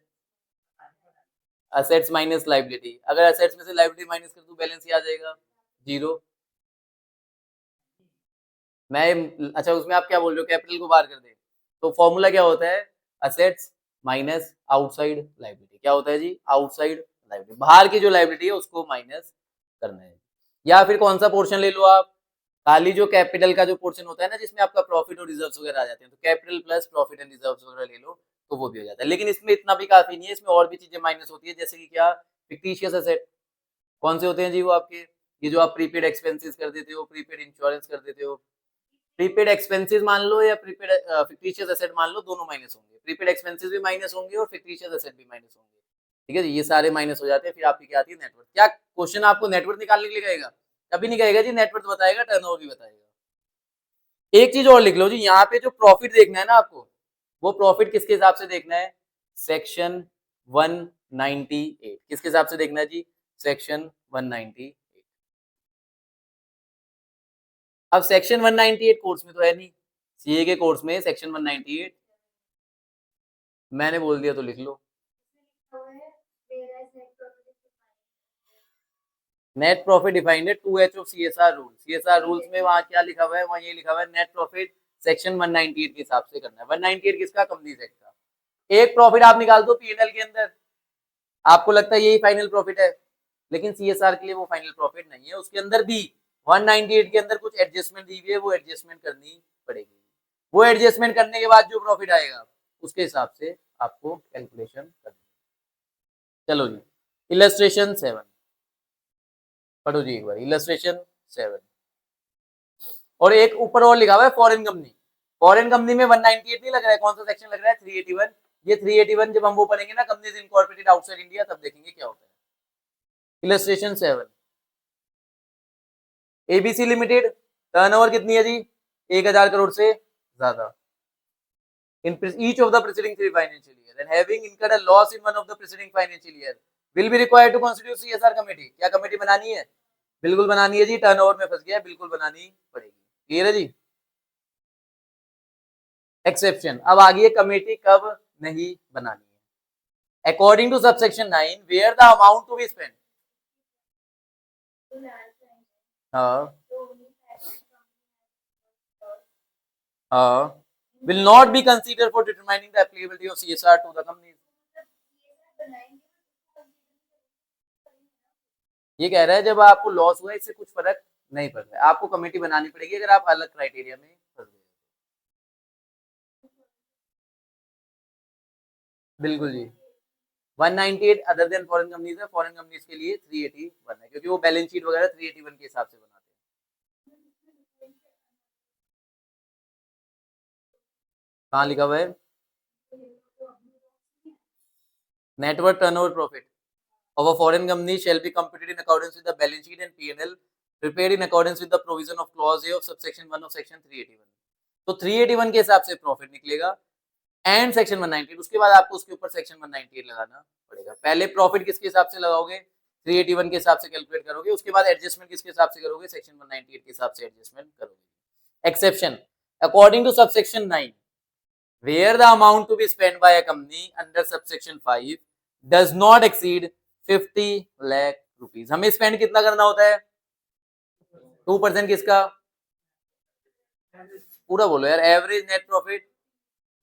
Assets minus liability. अगर असेट्स में से लायबिलिटी माइनस कर दूं बैलेंस ही आ जाएगा, जीरो। मैं अच्छा, उसमें आप क्या बोल रहे हो? कैपिटल को बाहर कर दे। तो फॉर्मूला क्या होता है? Assets minus outside liability. क्या होता है जी? Outside liability. बाहर की जो लायबिलिटी है उसको माइनस करना है। या फिर कौन सा पोर्शन ले लो आप? खाली जो कैपिटल का जो पोर्शन होता है ना, जिसमें आपका प्रॉफिट और रिजर्व्स वगैरह आ जाते हैं, तो capital plus profit and reserves वगैरह ले लो तो वो भी हो जाता है। लेकिन इसमें इतना भी काफी नहीं है, इसमें और भी चीजें माइनस होती है। जैसे कि क्या? Fictitious asset. कौन से होते हैं जी वो आपके? ये जो आप प्रीपेड एक्सपेंसेस कर देते हो, प्रीपेड इंश्योरेंस कर देते हो। प्रीपेड एक्सपेंसेस मान लो या प्रीपेड फिक्टिशियस एसेट मान लो, दोनों माइनस होंगे। प्रीपेड एक्सपेंसेस भी माइनस होंगे और फिक्टिशियस एसेट भी माइनस होंगे। ठीक है जी, ये सारे माइनस हो जाते हैं। फिर आपकी क्या आती है? नेटवर्थ। क्या क्वेश्चन आपको नेटवर्थ निकालने के लिए कहेगा? कभी नहीं कहेगा जी, नेटवर्थ बताएगा, टर्नओवर भी बताएगा। एक चीज और लिख लो जी, यहाँ पे जो प्रॉफिट देखना है ना आपको, वो प्रॉफिट किसके हिसाब से देखना है? सेक्शन 198। किसके हिसाब से देखना है जी? सेक्शन 198। अब सेक्शन 198 कोर्स में तो है नहीं, सीए के कोर्स में सेक्शन 198 मैंने बोल दिया तो लिख लो। नेट प्रॉफिट डिफाइंड है 2H of CSR rule. CSR rules में वहां क्या लिखा हुआ है? वहां ये लिखा हुआ है नेट प्रॉफिट सेक्शन 198 के हिसाब से करना है। 198 किसका? कंपनीज एक्ट का। एक प्रॉफिट आप निकाल दो पीएनएल के अंदर, आपको लगता है यही फाइनल प्रॉफिट है, लेकिन सीएसआर के लिए वो फाइनल प्रॉफिट नहीं है। उसके अंदर भी 198 के अंदर कुछ एडजस्टमेंट दी हुई है, वो एडजस्टमेंट करनी पड़ेगी। वो एडजस्टमेंट करने के बाद जो प्रॉफिट आएगा उसके हिसाब से आपको कैलकुलेशन करनी। चलो जी, इलस्ट्रेशन 7 पढ़ो जी एक बार। इलस्ट्रेशन 7 और एक ऊपर और लिखा हुआ है फॉरेन कंपनी। फॉरेन कंपनी में 198 नहीं लग रहा है, कौन सा सेक्शन लग रहा है? 381। ये 381 जब हम वो पढ़ेंगे ना, कंपनीज इनकॉर्पोरेटेड आउटसाइड इंडिया, तब देखेंगे क्या होता है। इलस्ट्रेशन 7, एबीसी लिमिटेड, टर्नओवर कितनी है जी? 1000 करोड़ से ज्यादा in each of the preceding 3 financial year and having incurred a loss in one of the preceding financial year will be required to constitute CSR committee। क्या कमेटी बनानी है? बिल्कुल बनानी है जी। टर्नओवर में फंस गया है, बिल्कुल बनानी पड़ेगी। क्लियर है जी? एक्सेप्शन अब आ गई है, कमेटी कब नहीं बनानी है। According to subsection 9 where the amount to be spend. हाँ हाँ, will not be considered for determining the applicability of CSR to the company। ये कह रहा है जब आपको लॉस हुआ इससे कुछ फर्क नहीं पड़ रहा है, आपको कमेटी बनानी पड़ेगी अगर आप अलग क्राइटेरिया में फंस गए। बिल्कुल जी, 198 अदर देन फॉरेन कंपनीज है। फॉरेन कंपनीज के लिए 381 है, क्योंकि वो बैलेंस शीट वगैरह 381 के हिसाब से बनाते हैं। कहाँ लिखा हुआ है? Network turnover profit of a foreign company shall be computed in accordance with the balance sheet and P&L prepared in accordance with the provision of clause A of subsection 1 of section 381। तो 381 के हिसाब से प्रॉफिट निकलेगा। एंड सेक्शन 198, उसके बाद आपको उसके ऊपर सेक्शन 198 लगाना पड़ेगा। पहले प्रॉफिट किसके हिसाब से लगाओगे, 381 के हिसाब से कैलकुलेट करोगे, उसके बाद एडजस्टमेंट किसके हिसाब से करोगे, सेक्शन 198 के हिसाब से एडजस्टमेंट करोगे। Exception according to subsection 9 where the amount to be spent by a company under subsection 5 does not exceed 50 lakh rupees। हमें स्पेंड कितना करना होता है, 2% किसका, पूरा बोलो यार, average net profit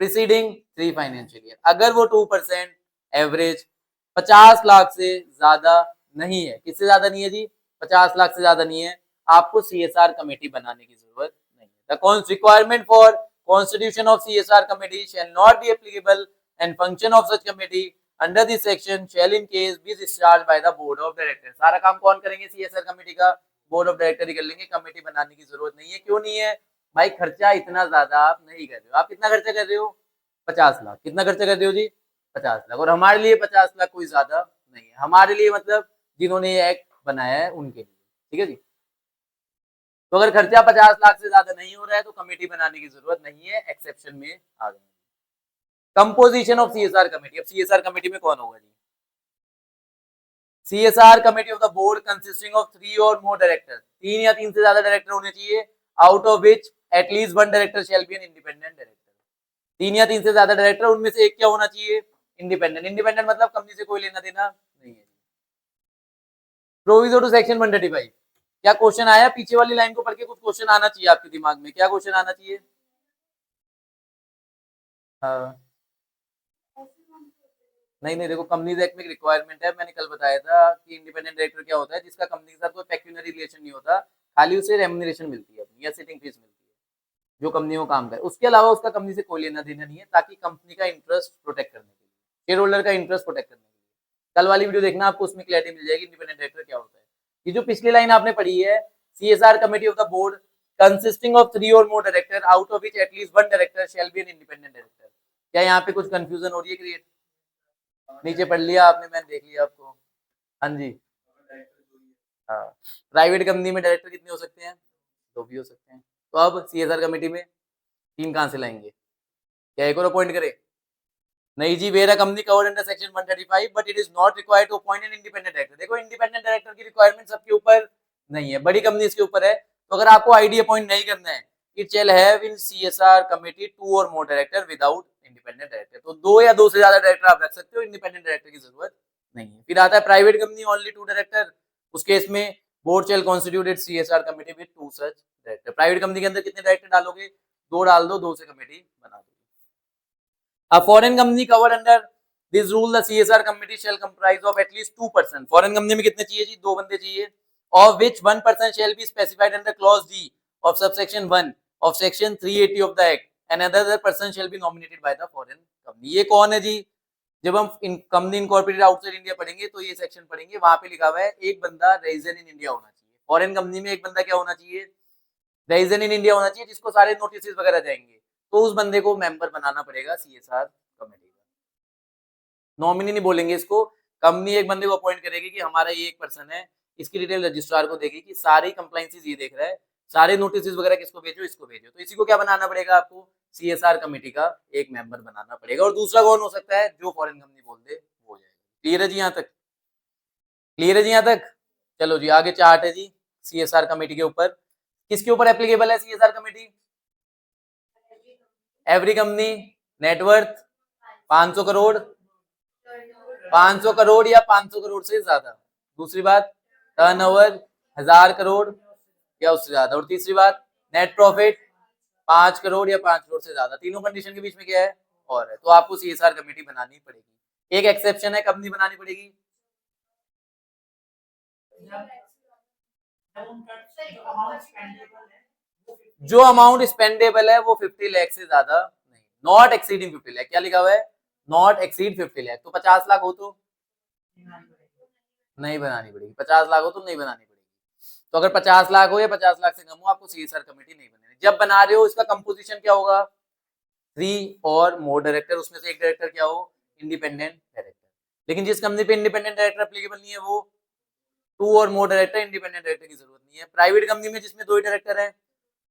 preceding 3 financial year. अगर वो 2% एवरेज 50 लाख से ज्यादा नहीं है, किससे ज्यादा नहीं है जी, 50 लाख से ज्यादा नहीं है, आपको CSR कमेटी बनाने की जरूरत नहीं है। The requirement for constitution of CSR committee shall not be applicable and function of such committee under this section shall in case be discharged by the board of directors। सारा काम कौन करेंगे, CSR कमेटी का बोर्ड ऑफ डायरेक्टर ही कर लेंगे, कमेटी बनाने की जरूरत नहीं है। क्यों नहीं है भाई, खर्चा इतना ज्यादा आप नहीं कर रहे हो। आप कितना खर्चा कर रहे हो, 50 लाख। कितना खर्चा कर रहे हो जी, 50 लाख। और हमारे लिए 50 लाख कोई ज्यादा नहीं है, हमारे लिए मतलब जिन्होंने ये एक्ट बनाया है उनके लिए, ठीक है जी। तो अगर खर्चा 50 लाख से ज्यादा नहीं हो रहा है तो कमेटी बनाने की जरूरत नहीं है, एक्सेप्शन में आ गए। कंपोजिशन ऑफ CSR कमेटी, अब CSR कमेटी में कौन होगा जी, CSR committee of the board consisting of 3 और मोर डायरेक्टर, 3 या 3 से ज्यादा डायरेक्टर होने चाहिए, out of which at least 1 director shall be an independent director. 3 या 3 से ज्यादा डायरेक्टर, उनमें से एक क्या होना चाहिए, इंडिपेंडेंट। इंडिपेंडेंट मतलब कंपनी से कोई लेना देना नहीं है। प्रोविजो टू सेक्शन 135, क्या क्वेश्चन आया, पीछे वाली लाइन को पढ़ के कुछ क्वेश्चन आना चाहिए आपके दिमाग में, क्या क्वेश्चन आना चाहिए। हाँ नहीं नहीं, देखो कंपनीज एक्ट में एक रिक्वायरमेंट है, मैंने कल बताया था कि इंडिपेंडेंट डायरेक्टर क्या होता है, जिसका कंपनी के साथ कोई पेक्यूनरी रिलेशन नहीं होता, खाली उसे रेम्यूनरेशन मिलती है अपनी या सिटिंग फीस मिलती है जो कंपनी में काम करे, उसके अलावा उसका कंपनी से कोई लेना देना नहीं है, ताकि कंपनी का इंटरेस्ट प्रोटेक्ट करने के लिए, शेयर होल्डर का इंटरेस्ट प्रोटेक्ट करने के लिए। कल वाली वीडियो देखना, आपको उसमें क्लैरिटी मिल जाएगी इंडिपेंडेंट डायरेक्टर क्या होता है। ये जो पिछली लाइन आपने पढ़ी है, CSR committee of the board consisting of 3 और more director out of which at least 1 director shall be an independent director, क्या यहाँ पे कुछ कंफ्यूजन हो रही है क्रिएट, नीचे पढ़ लिया आपने, मैंने देख लिया आपको। हाँ जी, हाँ, प्राइवेट कंपनी में डायरेक्टर कितने हो सकते हैं, 2 भी हो सकते हैं। तो अब CSR कमेटी में 3 कहाँ से लाएंगे, क्या एक और अपॉइंट करे, नहीं जी, where a company covered under section 135 but it is not required to appoint an independent director. देखो इंडिपेंडेंट डायरेक्टर की रिक्वायरमेंट सबके ऊपर नहीं है, बड़ी कंपनी के ऊपर है। तो अगर आपको आईडी अपॉइंट नहीं करना है, it shall have in CSR committee 2 और more director without independent director. तो 2 या 2 से ज्यादा डायरेक्टर आप रख सकते हो, इंडिपेंडेंट डायरेक्टर की जरूरत नहीं है। फिर आता है प्राइवेट कंपनी, ओनली 2 डायरेक्टर, उस केस में board shall constitute its CSR committee with 2 such director. Private company के अंदर कितने डायरेक्टर डालोगे, 2 डाल दो, 2 से कमेटी बना दो। A foreign company covered under this rule, the CSR committee shall comprise of at least 2 person। Foreign company में कितने चाहिए जी, 2 बंदे चाहिए, of which 1 person shall be specified under clause D of subsection 1 of section 380 of the act and another person shall be nominated by the foreign company। ये कौन है जी, जब हम कंपनी इनकॉर्पोरेटेड आउटसाइड इंडिया पढ़ेंगे तो ये सेक्शन पढ़ेंगे, वहां पे लिखा हुआ है एक बंदा रेजिडेंट इन इंडिया होना चाहिए। फॉरेन कंपनी में एक बंदा क्या होना चाहिए, रेजिडेंट इन इंडिया होना चाहिए, जिसको सारे नोटिस वगैरह जाएंगे, तो उस बंदे को मेंबर बनाना पड़ेगा CSR कमेटी का। नॉमिनी नहीं बोलेंगे इसको, कंपनी एक बंदे को अपॉइंट करेगी कि हमारा ये एक पर्सन है, इसकी डिटेल रजिस्ट्रार को देगी कि सारी कंप्लाइंसेस ये देख रहा है, सारे नोटिस वगैरह किसको भेजो, इसको भेजो। तो इसी को क्या बनाना पड़ेगा आपको, CSR कमेटी का एक मेंबर बनाना पड़ेगा। और दूसरा कौन हो सकता है, जो फॉरेन कंपनी बोल दे वो हो जाएगा। क्लियर है जी यहाँ तक, क्लियर है जी यहाँ तक। चलो जी आगे चार्ट है जी CSR कमेटी के ऊपर, किसके ऊपर एप्लीकेबल है CSR committee, every company net worth 500 crore, 500 crore या 500 करोड़ से ज्यादा, दूसरी बात टर्नओवर 1000 करोड़ या उससे ज्यादा, और तीसरी बात नेट प्रॉफिट 5 करोड़ या 5 करोड़ से ज्यादा। तीनों कंडीशन के बीच में क्या है और है, तो आपको CSR कमेटी बनानी पड़ेगी। एक एक्सेप्शन है, कब नहीं बनानी पड़ेगी, जो अमाउंट स्पेंडेबल है वो 50 लाख से ज्यादा नहीं, नॉट एक्सीडिंग 50 लाख। क्या लिखा हुआ है, नॉट एक्सीड 50 लाख। तो 50 लाख हो तो नहीं बनानी पड़ेगी, 50 लाख हो तो नहीं बनानी पड़ेगी। तो अगर 50 लाख हो या 50 लाख से कम हो, आपको CSR कमेटी नहीं बनानी। जब बना रहे हो इसका कंपोजिशन क्या होगा, 3 और मोर डायरेक्टर, उसमें से एक डायरेक्टर क्या हो, इंडिपेंडेंट डायरेक्टर। लेकिन जिस कंपनी पे इंडिपेंडेंट डायरेक्टर एप्लीकेबल नहीं है वो 2 और मोर डायरेक्टर, इंडिपेंडेंट डायरेक्टर की जरूरत नहीं है। प्राइवेट कंपनी में जिसमें 2 डायरेक्टर है,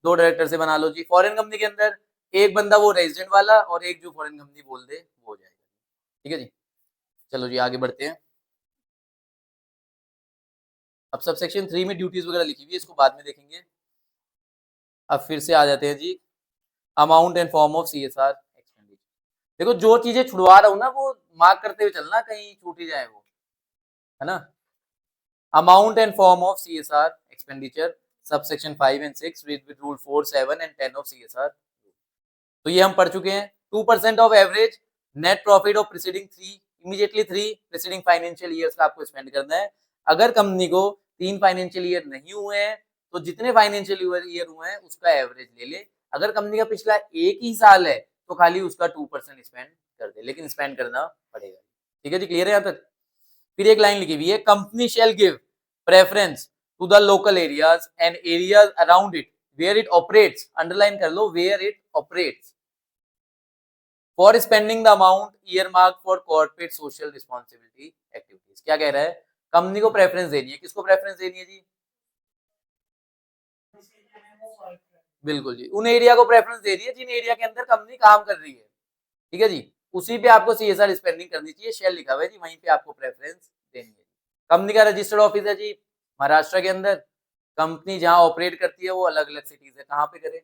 2 डायरेक्टर से बना लो जी। फॉरेन कंपनी के अंदर एक बंदा वो रेजिडेंट वाला और एक जो फॉरेन कंपनी बोल दे वो हो जाएगा। ठीक है जी, चलो जी आगे बढ़ते हैं। अब सब सेक्शन 3 में ड्यूटीज वगैरह लिखी हुई है, इसको बाद में देखेंगे। अब फिर से आ जाते हैं जी, amount and form of CSR expenditure. देखो जो चीजें छुड़वा रहा हूँ ना वो मार्क करते हुए चलना, कहीं छूट ही जाए वो, है ना। Amount and form of CSR expenditure subsection 5 and 6 with rule 4, 7 and 10 of CSR। तो ये हम पढ़ चुके हैं। 2% of average net profit of preceding 3 immediately 3 preceding financial years का आपको स्पेंड करना है। अगर कंपनी को 3 फाइनेंशियल ईयर नहीं हुए हैं तो जितने फाइनेंशियल ईयर हुए हैं उसका एवरेज ले ले। अगर कंपनी का पिछला एक ही साल है तो खाली उसका 2% स्पेंड कर दे, लेकिन स्पेंड करना पड़ेगा। ठीक है जी, क्लियर है यहाँ तक। फिर एक लाइन लिखी हुई है, company shall give preference to the local areas and areas around it where it operates. Underline कर लो, where it operates, for spending the amount earmarked for corporate social responsibility activities. क्या कह रहा है, कंपनी को प्रेफरेंस देनी है। किसको प्रेफरेंस देनी है जी? बिल्कुल जी, उन एरिया को प्रेफरेंस दे रही है जिन एरिया के अंदर कंपनी काम कर रही है। ठीक है जी, उसी पे आपको CSR स्पेंडिंग करनी चाहिए। शेल लिखा हुआ है जी, वहीं पे आपको प्रेफरेंस देनी है। कंपनी का रजिस्टर्ड ऑफिस है जी महाराष्ट्र के अंदर। कंपनी जहां ऑपरेट करती है वो अलग अलग सिटीज है, कहाँ पे करे?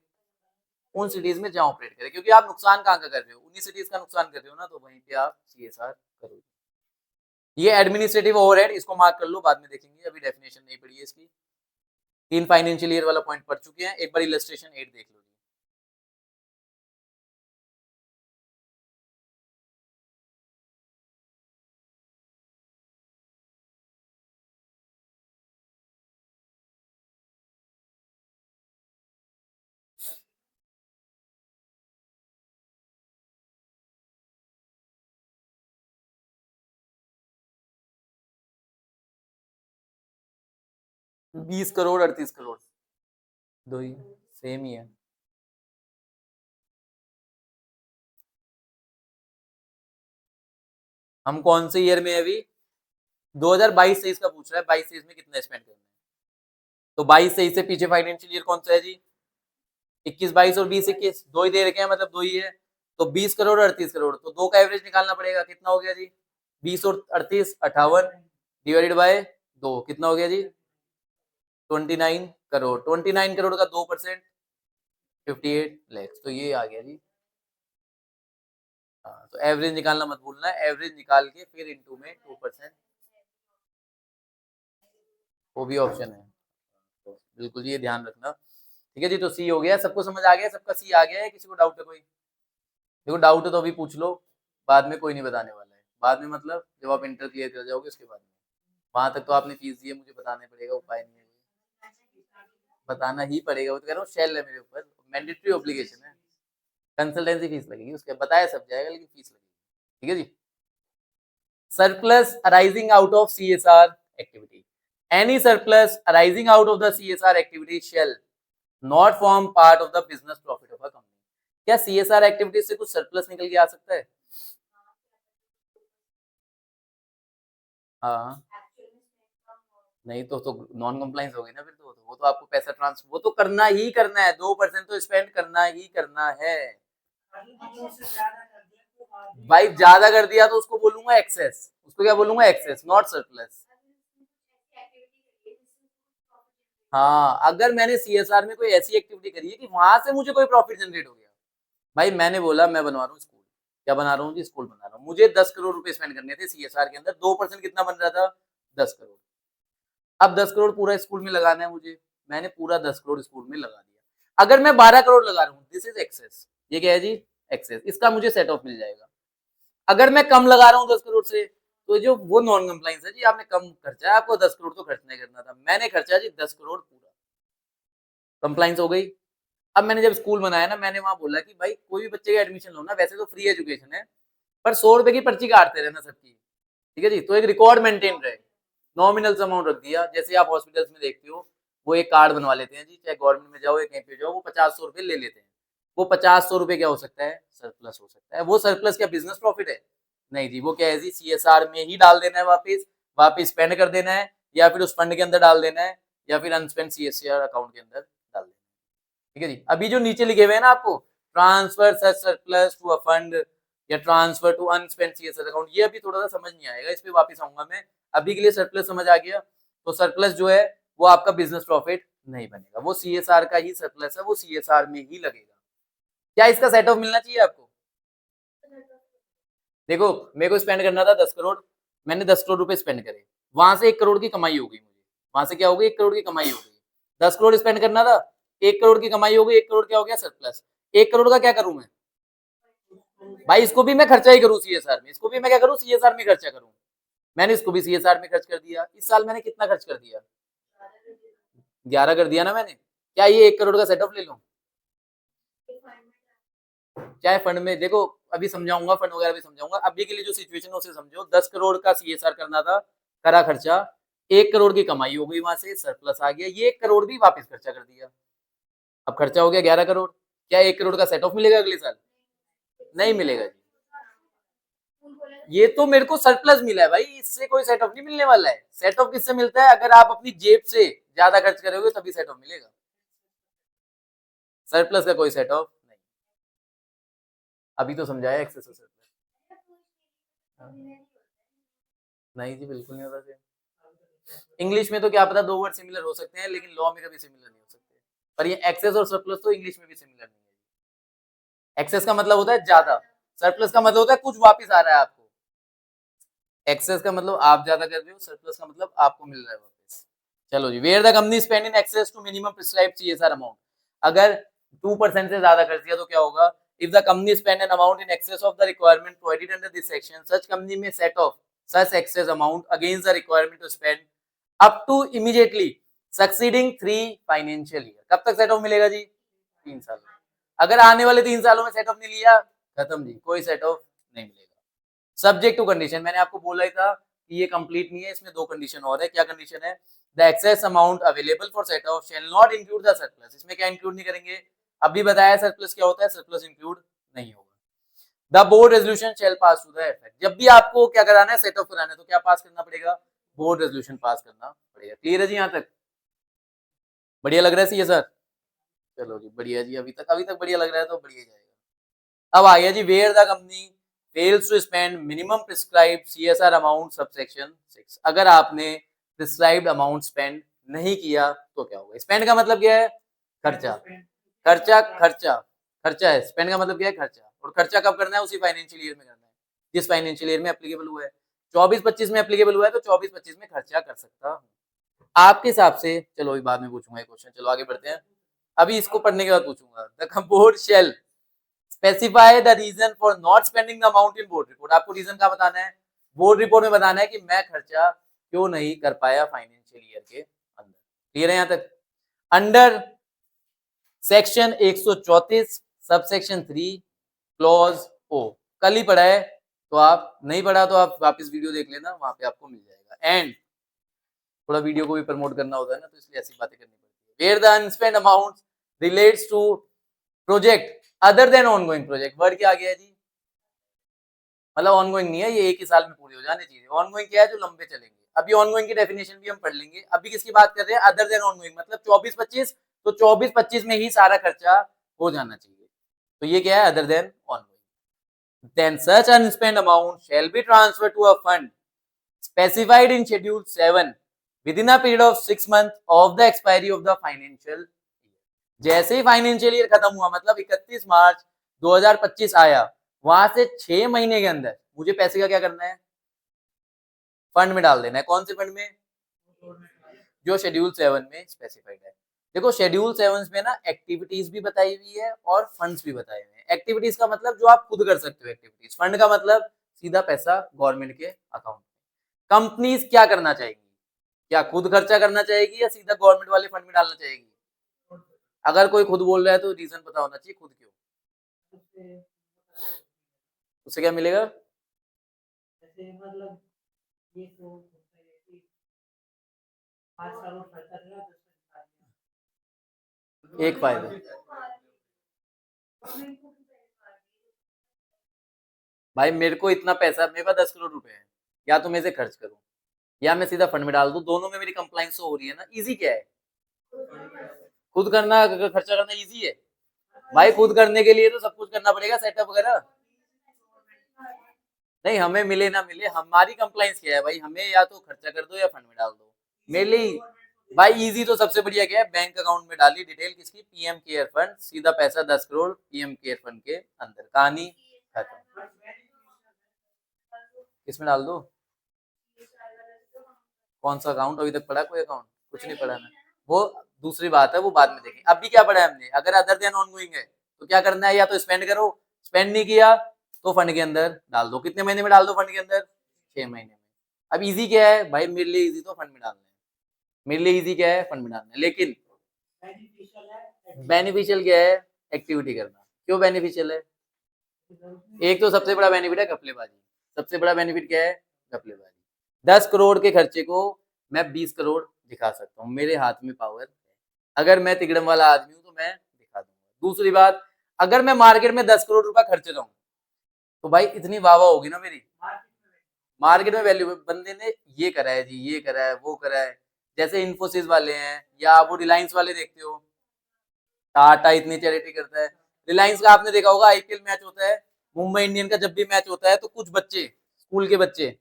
उन सिटीज में जहां ऑपरेट करे, क्योंकि आप नुकसान कहाँ का कर रहे हो? उन्हीं सिटीज का नुकसान कर रहे हो ना, तो वहीं पे आप CSR करोगे। ये एडमिनिस्ट्रेटिव ओवरहेड, इसको मार्क कर लो, बाद में देखेंगे, अभी डेफिनेशन नहीं पड़ी है इसकी। 3 फाइनेंशियल ईयर वाला पॉइंट पढ़ चुके हैं, एक बार इलस्ट्रेशन 8 देख लो। 20 करोड़ 38 करोड़ दो ही सेम ही है। हम कौन से ईयर में है अभी? 2022-23 का पूछ रहा है, 22-23 में कितना स्पेंड करना है। तो 22-23 से पीछे फाइनेंशियल ईयर कौन सा है जी? 21-22 और 20-21 दो ही दे रखे हैं, मतलब दो ही है। तो 20 करोड़ 38 करोड़, तो दो का एवरेज निकालना पड़ेगा। कितना हो गया जी? 20 और 38 58 डिवाइडेड बाय 2 कितना हो गया जी? 29 करोड़। 29 करोड़ का 2% 58 लाख, तो ये आ गया जी। हाँ, तो एवरेज निकालना मत भूलना, एवरेज निकाल के फिर इनटू में 2%, वो भी ऑप्शन है, तो बिल्कुल ये ध्यान रखना। ठीक है जी, तो सी हो गया। सबको समझ आ गया? सबका सी आ गया है? किसी को डाउट है कोई? देखो डाउट है तो अभी पूछ लो, बाद में कोई नहीं बताने वाला है। बाद में मतलब जब आप इंटर क्लियर कर जाओगे उसके बाद में, वहां तक तो आपने फीस दी है, मुझे बताने पड़ेगा, उपाय नहीं है, बताना ही पड़ेगा। वो तो कह रहा हूँ, शेल है मेरे ऊपर, मैंडेटरी ऑब्लिगेशन है। कंसल्टेंसी फीस लगेगी, उसके बताया सब जाएगा, लेकिन फीस लगेगी। ठीक है जी। Surplus arising out of CSR activity. Any surplus arising out of the CSR activity shall not form part of the business profit of a company. क्या CSR एक्टिविटी से कुछ सरप्लस निकल के आ सकता है? हाँ, नहीं तो नॉन कंप्लाइंस हो गई ना फिर तो। वो तो आपको पैसा ट्रांसफर वो तो करना ही करना है, 2% तो स्पेंड करना ही करना है। भाई ज्यादा कर दिया तो उसको बोलूंगा एक्सेस, उसको क्या बोलूंगा? Excess, not surplus. हाँ, अगर मैंने CSR में कोई ऐसी एक्टिविटी करी है कि वहां से मुझे कोई प्रॉफिट जनरेट हो गया। भाई मैंने बोला मैं बनवा रहा हूँ स्कूल, क्या बना रहा हूँ जी? स्कूल बना रहा हूँ। मुझे 10 करोड़ रुपए स्पेंड करने थे CSR के अंदर, 2% कितना बन रहा था? 10 करोड़। अब 10 करोड़ पूरा स्कूल में लगाना है मुझे, मैंने पूरा 10 करोड़ स्कूल में लगा दिया। अगर मैं 12 करोड़ लगा रहा हूँ, दिस इज एक्सेस। ये क्या है जी? एक्सेस। इसका मुझे सेट ऑफ मिल जाएगा। अगर मैं कम लगा रहा हूँ 10 करोड़ से, तो जो वो नॉन कंप्लाइंस है जी, आपने कम खर्चा है, आपको 10 करोड़ तो खर्च नहीं करना था, मैंने खर्चा जी 10 करोड़ पूरा, कंप्लाइंस हो गई। अब मैंने जब स्कूल बनाया ना, मैंने वहां बोला कि भाई कोई भी बच्चे का एडमिशन लो ना, वैसे तो फ्री एजुकेशन है, पर 100 रुपए की पर्ची काटते रहना सबकी। ठीक है जी, तो एक रिकॉर्ड मेंटेन रहे। नॉमिनल अमाउंट रख दिया, जैसे आप हॉस्पिटल्स में देखते हो, वो एक कार्ड बनवा लेते हैं जी, चाहे गवर्नमेंट में जाओ या कहीं पे जाओ, वो 50-100 रुपए ले लेते हैं। वो 50-100 रुपए क्या हो सकता है? सरप्लस हो सकता है। वो सरप्लस क्या बिजनेस प्रॉफिट है? नहीं जी, वो क्या है जी? CSR में ही डाल देना है, वापिस वापिस स्पेंड कर देना है, या फिर उस फंड के अंदर डाल देना है, या फिर अनस्पेंड CSR अकाउंट के अंदर डाल देना है। ठीक है जी। अभी जो नीचे लिखे हुए हैं ना आपको, transfer such surplus to a fund या transfer to unspent CSR account. ये अभी थोड़ा सा समझ नहीं आएगा, इस पे वापस आऊंगा मैं। अभी के लिए सरप्लस समझ आ गया। तो सरप्लस जो है वो आपका बिजनेस प्रॉफिट नहीं बनेगा, वो सीएसआर का ही सरप्लस है, वो सीएसआर में ही लगेगा। क्या इसका सेट ऑफ मिलना चाहिए आपको? देखो मेरे को स्पेंड करना था 10 करोड़, मैंने 10 करोड़ रुपए स्पेंड करे, वहां से 1 करोड़ की कमाई हो गई मुझे, वहां से क्या हो गई? 1 करोड़ की कमाई हो गई। 10 करोड़ स्पेंड करना था, 1 करोड़ की कमाई हो गई, 1 करोड़ क्या हो गया? सरप्लस। 1 करोड़ का क्या करूं मैं भाई? इसको भी मैं खर्चा ही करूं सीएसआर में, इसको भी मैं क्या करूं? सीएसआर में खर्चा करूं। मैंने इसको भी सीएसआर में खर्च कर दिया। इस साल मैंने कितना खर्च कर दिया? 11 कर दिया ना मैंने। क्या ये 1 करोड़ का सेटअप ले लूं? चाहे फंड में, देखो अभी समझाऊंगा, फंड वगैरह भी समझाऊंगा, अभी के लिए जो सिचुएशन है उसे समझो। 10 करोड़ का सीएसआर करना था, करा खर्चा, 1 करोड़ की कमाई हो गई, वहां से सरप्लस आ गया, ये 1 करोड़ भी वापस खर्चा कर दिया, अब खर्चा हो गया 11 करोड़। क्या 1 करोड़ का सेट ऑफ मिलेगा अगले साल? नहीं मिलेगा जी। ये तो मेरे को सरप्लस मिला है भाई, इससे कोई सेट ऑफ नहीं मिलने वाला है। सेट ऑफ किससे मिलता है? अगर आप अपनी जेब से ज्यादा खर्च करोगे तभी सेट ऑफ मिलेगा, सरप्लस का कोई सेट ऑफ नहीं। अभी तो समझाया एक्सेस और सरप्लस। नहीं जी, बिल्कुल नहीं होता। इंग्लिश में तो क्या पता 2 वर्ड सिमिलर हो सकते हैं, लेकिन लॉ में कभी सिमिलर नहीं हो सकते। पर ये एक्सेस और सरप्लस तो इंग्लिश में भी सिमिलर नहीं है। एक्सेस का मतलब होता है ज्यादा, सरप्लस का मतलब होता है कुछ वापस आ रहा है आपको। एक्सेस का मतलब आप ज्यादा कर रहे हो, सरप्लस का मतलब आपको मिल रहा है वापस। चलो जी, where the company spend in excess to minimum prescribed CSR amount. अगर 2% से ज्यादा कर दिया तो क्या होगा? If the company spend an amount in excess of the requirement provided under this section, such company may set off such excess amount against the requirement to spend up to immediately succeeding 3 financial year. कब तक सेट ऑफ मिलेगा जी? 3 साल। अगर आने वाले 3 सालों में सेट ऑफ नहीं लिया, खत्म जी, कोई सेट ऑफ नहीं मिलेगा। सब्जेक्ट टू कंडीशन, मैंने आपको बोला ही था कि ये कंप्लीट नहीं है, इसमें 2 कंडीशन और है। क्या कंडीशन है? The excess amount available for set of shell not include the surplus. इसमें क्या इंक्लूड नहीं करेंगे? अभी बताया सरप्लस क्या होता है, सरप्लस इंक्लूड नहीं होगा। The board resolution shall pass to the effect. जब भी आपको क्या कराना है, सेट ऑफ कराना है, तो क्या पास करना पड़ेगा? बोर्ड रेजोल्यूशन पास करना पड़ेगा। क्लियर है जी? यहाँ तक बढ़िया लग रहा है सी सर? चलो जी बढ़िया जी, अभी तक बढ़िया लग रहा है तो बढ़िया जाएगा। अब आ गया जी, where the company fails to spend minimum prescribed CSR amount subsection 6। अगर आपने प्रिस्क्राइब्ड अमाउंट स्पेंड नहीं किया तो क्या होगा? स्पेंड का मतलब क्या है? खर्चा। खर्चा खर्चा खर्चा है। स्पेंड का मतलब क्या है? खर्चा। और खर्चा कब करना है? उसी फाइनेंशियल ईयर में करना है जिस फाइनेंशियल ईयर में एप्लीकेबल हुआ है। 24-25 में एप्लीकेबल हुआ है तो 24-25 में खर्चा कर सकता हूँ आपके हिसाब से। चलो अभी बाद में पूछूंगा ये क्वेश्चन, चलो आगे बढ़ते हैं। अभी इसको पढ़ने के बाद पूछूंगा। The board shall specify the reason for not spending the amount in board report. आपको रीजन क्या बताना है? बोर्ड रिपोर्ट में बताना है कि मैं खर्चा क्यों नहीं कर पाया फाइनेंशियल ईयर के अंदर। क्लियर है यहाँ तक? अंडर सेक्शन 134 सबसेक्शन 3 क्लॉज ओ। कल ही पढ़ा है, तो आप नहीं पढ़ा तो आप वापस वीडियो देख लेना, वहां पे आपको मिल जाएगा। एंड थोड़ा वीडियो को भी प्रमोट करना होता है ना, तो इसलिए ऐसी बातें करनी पड़ती है। Where the unspent amount relates to project other than ongoing project. Word क्या आ गया जी? मतलब ऑनगोइंग नहीं है, ये एक ही साल में पूरी हो जाने चाहिए। ऑनगोइंग क्या है? जो लंबे चलेंगे। अभी ऑनगोइंग की डेफिनेशन भी हम पढ़ लेंगे। अभी किसकी बात कर रहे हैं? अदर देन ऑनगोइंग, मतलब 24-25। तो 24-25 में ही सारा खर्चा हो जाना चाहिए, तो ये क्या है? Other than ongoing. Then such unspent amount shall be transfer to a fund specified in schedule 7 within a period of 6 months of the expiry of the financial year। जैसे ही फाइनेंशियल ईयर खत्म हुआ, मतलब 31 मार्च 2025 आया, वहां से 6 महीने के अंदर मुझे पैसे का क्या करना है? फंड में डाल देना है। कौन से फंड में? जो शेड्यूल 7 में स्पेसिफाइड है। देखो शेड्यूल 7 में ना एक्टिविटीज भी बताई हुई है और फंड्स भी बताए हुए हैं। एक्टिविटीज का मतलब जो आप खुद कर सकते हो एक्टिविटीज, फंड का मतलब सीधा पैसा गवर्नमेंट के अकाउंट। कंपनीज क्या करना चाहेगी? क्या खुद खर्चा करना चाहेगी या सीधा गवर्नमेंट वाले फंड में डालना चाहेगी? अगर कोई खुद बोल रहा है तो रीजन पता होना चाहिए, खुद क्यों? उससे क्या मिलेगा? मतलब ये तो एक फायदा भाई, मेरे को इतना पैसा, मेरे पास 10 करोड़ रुपए है, या तो मैं इसे खर्च करूं या मैं सीधा फंड में डाल दूं, दोनों में मेरी कंप्लायंस हो रही है ना। इजी क्या है? खुद करना, खर्चा करना इजी है। भाई खुद करने के लिए तो सब कुछ करना पड़ेगा, सेटअप वगैरह। नहीं, हमें मिले ना मिले, हमारी कंप्लाइंस क्या है भाई, हमें या तो खर्चा कर दो या फंड में डाल दो। मेरे लिए भाई इजी तो सबसे बढ़िया क्या है, बैंक अकाउंट में डाली डिटेल किसकी, पीएम केयर फंड, सीधा पैसा 10 करोड़ पीएम केयर फंड के अंदर, कहानी खत्म। किसमें डाल दो? कौन सा अकाउंट? अभी तक पड़ा कोई अकाउंट? कुछ नहीं पड़ा ना। वो दूसरी बात है, वो बाद में देखेंगे। अभी क्या पड़ा है हमने, अगर अदर देन ऑनगोइंग है तो क्या करना है, या तो स्पेंड करो, स्पेंड नहीं किया तो फंड के अंदर डाल दो। कितने महीने में डाल दो फंड के अंदर? 6 महीने में। अब इजी क्या है भाई, मेरे लिए इजी तो फंड में डालना है, मेरे लिए इजी क्या है, फंड में डालना है। लेकिन बेनिफिशियल क्या है, एक्टिविटी करना। क्यों बेनिफिशियल है? एक तो सबसे बड़ा बेनिफिट है घपलेबाजी। सबसे बड़ा बेनिफिट क्या है? घपलेबाजी। 10 करोड़ के खर्चे को मैं 20 करोड़ दिखा सकता हूँ, मेरे हाथ में पावर है। अगर मैं तिगड़म वाला आदमी हूँ तो मैं दिखा दूंगा। दूसरी बात, अगर मैं मार्केट में 10 करोड़ रुपया खर्च रहा हूँ तो भाई इतनी वाह वाह होगी ना मेरी, मार्केट में वैल्यू, बंदे ने ये करा है जी, ये करा है, वो करा है। जैसे इन्फोसिस वाले हैं, या वो रिलायंस वाले देखते हो, टाटा इतनी चैरिटी करता है। रिलायंस का आपने देखा होगा, आईपीएल मैच होता है, मुंबई इंडियन का जब भी मैच होता है तो कुछ बच्चे, स्कूल के बच्चे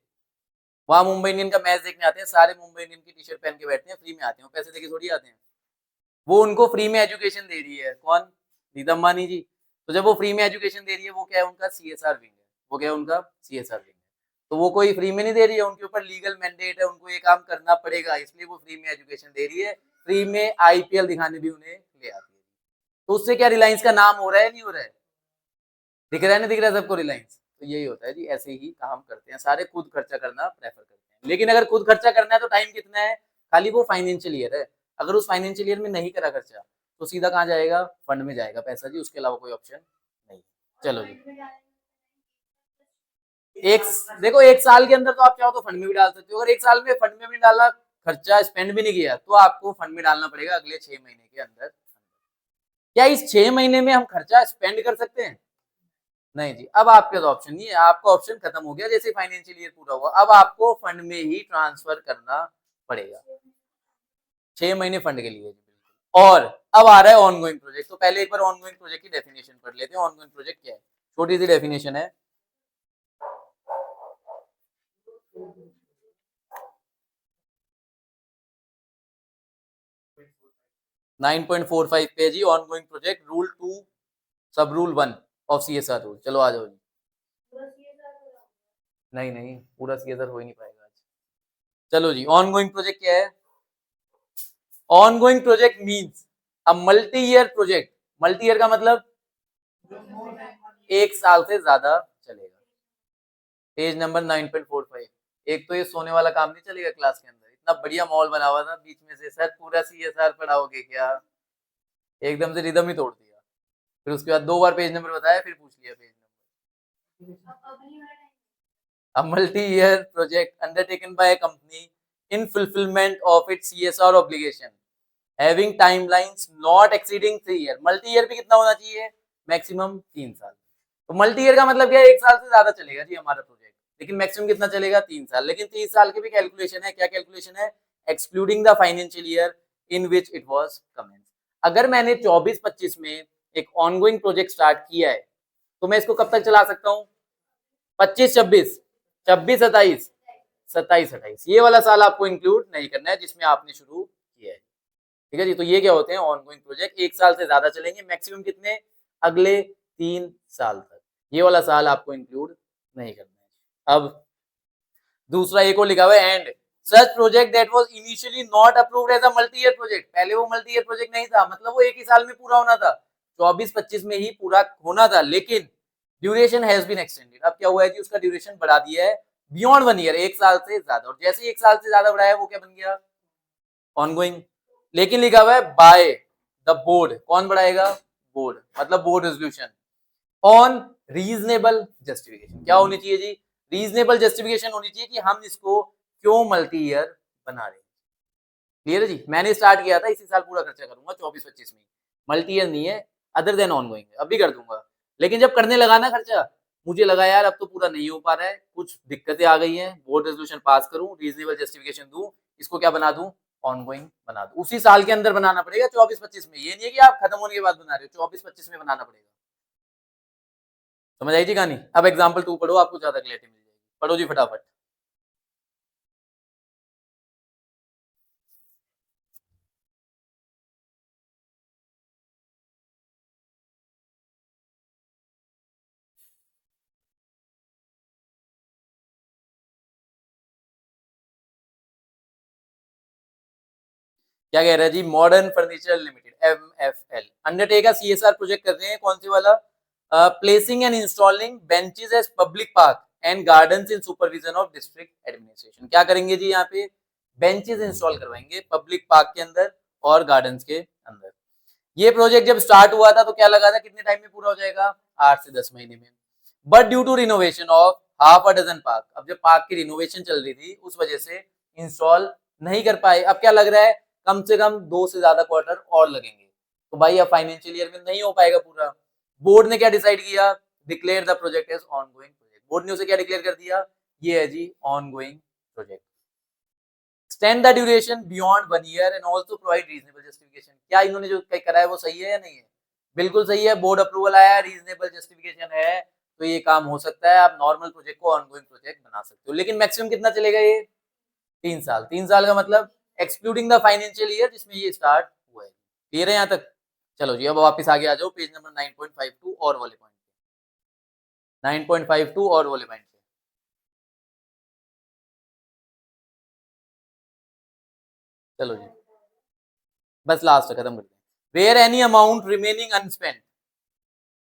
वहां मुंबई इंडियन का मैच देखने आते हैं, सारे मुंबई इंडियन की टी शर्ट पहन के बैठते हैं, फ्री में आते हैं, पैसे देके थोड़ी आते हैं। वो उनको फ्री में एजुकेशन दे रही है, कौन? नीता अंबानी जी। तो जब वो फ्री में एजुकेशन दे रही है, वो क्या है, उनका सीएसआर विंग है। वो क्या है, उनका सीएसआर विंग है। तो वो कोई फ्री में नहीं दे रही है, उनके ऊपर लीगल मैंडेट है, उनको ये काम करना पड़ेगा, इसलिए वो फ्री में एजुकेशन दे रही है। फ्री में आईपीएल दिखाने भी उन्हें ले आती है। तो उससे क्या रिलायंस का नाम हो रहा है, नहीं हो रहा है? दिख रहा है, नहीं दिख रहा है सबको रिलायंस? तो यही होता है जी, ऐसे ही काम करते हैं सारे, खुद खर्चा करना प्रेफर करते हैं। लेकिन अगर खुद खर्चा करना है तो टाइम कितना है, खाली वो फाइनेंशियल ईयर है। अगर उस फाइनेंशियल ईयर में नहीं करा खर्चा तो सीधा कहाँ जाएगा, फंड में जाएगा पैसा जी, उसके अलावा कोई ऑप्शन नहीं। चलो जी, एक देखो, एक साल के अंदर तो आप चाहो तो फंड में भी डाल सकते हो। अगर एक साल में फंड में भी डाला, खर्चा स्पेंड भी नहीं किया, तो आपको फंड में डालना पड़ेगा अगले 6 महीने के अंदर। क्या इस 6 महीने में हम खर्चा स्पेंड कर सकते हैं? नहीं जी, अब आपके पास ऑप्शन नहीं है, आपका ऑप्शन खत्म हो गया जैसे फाइनेंशियल ईयर पूरा हुआ। अब आपको फंड में ही ट्रांसफर करना पड़ेगा, 6 महीने फंड के लिए। और अब आ रहा है ऑनगोइंग प्रोजेक्ट। तो पहले एक बार ऑनगोइंग प्रोजेक्ट की डेफिनेशन पढ़ लेते हैं। ऑनगोइंग प्रोजेक्ट क्या है, छोटी सी डेफिनेशन है। 9.45 पे जी, ऑनगोइंग प्रोजेक्ट रूल 2 सब रूल 1 ऑफ सीएसआर रूल। चलो आ जाओ जी। नहीं नहीं, पूरा सीएसआर हो ही नहीं पाएगा आज। चलो जी, ऑनगोइंग प्रोजेक्ट क्या है? Ongoing project means a multi year project. Multi year का मतलब 1 साल से ज्यादा चलेगा। Page number 9.45। एक तो ये सोने वाला काम नहीं चलेगा क्लास के अंदर, इतना बढ़िया माहौल बना हुआ था बीच में से, सर पूरा सीएसआर पढ़ाओगे क्या? एकदम से रिदम ही तोड़ दिया। फिर उसके बाद 2 बार पेज नंबर बताया, फिर पूछ लिया page number. A multi-year project undertaken by a company in fulfillment of its CSR obligation, having timelines not exceeding 3 years. Multi-year भी कितना होना चाहिए? मैक्सिमम 3 साल। तो मल्टी-ईयर का मतलब क्या है, 1 साल से ज्यादा चलेगा जी हमारा प्रोजेक्ट, लेकिन मैक्सिमम कितना चलेगा? 3 साल। लेकिन 3 साल की भी कैलकुलेशन है। क्या कैलकुलेशन है? Excluding the financial year in which it was commence. अगर मैंने 24-25 में एक ऑनगोइंग प्रोजेक्ट स्टार्ट किया है तो मैं इसको कब तक चला सकता हूँ? 25-26, 26-27, 27-28, ये वाला साल आपको इंक्लूड नहीं करना है जिसमें आपने शुरू किया है। ठीक है जी, तो ये क्या होते हैं ऑनगोइंग प्रोजेक्ट, 1 साल से ज्यादा चलेंगे, मैक्सिमम कितने? अगले 3 साल तक। ये वाला साल आपको इंक्लूड नहीं करना है। अब दूसरा एक और लिखा हुआ है, and such project that was initially not approved as a multi year project. पहले वो मल्टी ईयर प्रोजेक्ट नहीं था, मतलब वो एक ही साल में पूरा होना था, 24-25 में ही पूरा होना था, लेकिन ड्यूरेशन हैज बीन एक्सटेंडेड। अब क्या हुआ है जी, उसका ड्यूरेशन बढ़ा दिया है बियॉन्ड 1 ईयर, 1 साल से ज्यादा। और जैसे 1 साल से ज्यादा बढ़ाया वो क्या बन गया? ऑनगोइंग। लेकिन लिखा हुआ है बाय द बोर्ड। कौन बढ़ाएगा? बोर्ड, मतलब board resolution on reasonable justification. क्या होनी चाहिए जी? रीजनेबल जस्टिफिकेशन होनी चाहिए कि हम इसको क्यों मल्टी ईयर बना रहे हैं। क्लियर है जी? मैंने स्टार्ट किया था इसी साल पूरा खर्चा करूंगा 24-25 में, मल्टी ईयर नहीं है, अदर देन ऑनगोइंग, अभी कर दूंगा। लेकिन जब करने लगा ना खर्चा, मुझे लगा यार अब तो पूरा नहीं हो पा रहा है, कुछ दिक्कतें आ गई हैं, बोर्ड रेजोल्यूशन पास करूं, रीजनेबल जस्टिफिकेशन दूं, इसको क्या बना दूं? ऑनगोइंग बना दो, उसी साल के अंदर बनाना पड़ेगा 24-25 में, ये नहीं है कि आप खत्म होने के बाद बना रहे हो, 24-25 में बनाना पड़ेगा। समझ आई जी कहानी। अब एग्जाम्पल 2 पढ़ो, आपको ज्यादा क्लैरिटी मिल जाएगी, पढ़ो जी फटाफट। क्या कह रहा है जी, modern furniture limited MFL undertake a CSR project कर रहे हैं, कौन से वाला, placing and installing benches as public park and gardens in supervision of district administration. क्या करेंगे जी, यहाँ पे बेंचेस इंस्टॉल करवाएंगे पब्लिक पार्क के अंदर और गार्डन्स के अंदर। ये प्रोजेक्ट जब स्टार्ट हुआ था तो क्या लगा था, कितने टाइम में पूरा हो जाएगा, 8 से 10 महीने में। But due to renovation of half a dozen park, अब जब पार्क की रिनोवेशन चल रही थी उस वजह से इंस्टॉल नहीं कर पाए। अब क्या लग रहा है, कम से कम 2 से ज्यादा क्वार्टर और लगेंगे, तो भाई अब फाइनेंशियल ईयर में नहीं हो पाएगा पूरा। बोर्ड ने क्या डिसाइड किया, declare the project as ongoing project. Board ने उसे क्या डिक्लेयर कर दिया, ये है जी ongoing project. extend the duration beyond 1 year and also provide reasonable justification। क्या इन्होंने जो करा है वो सही है या नहीं है, बिल्कुल सही है। बोर्ड अप्रूवल आया, रीजनेबल जस्टिफिकेशन है, तो ये काम हो सकता है, आप नॉर्मल प्रोजेक्ट को ऑनगोइंग प्रोजेक्ट बना सकते हो। लेकिन मैक्सिमम कितना चलेगा ये, 3 साल। 3 साल का मतलब एक्सक्लूडिंग द फाइनेंशियल ईयर जिसमें ये स्टार्ट हुआ है। क्लियर है यहाँ तक। चलो जी अब वापस आगे आ जाओ, पेज नंबर 9.52 और वाले पॉइंट, 9.52 और वाले पॉइंट। चलो जी बस लास्ट खत्म करते हैं। Where any amount remaining unspent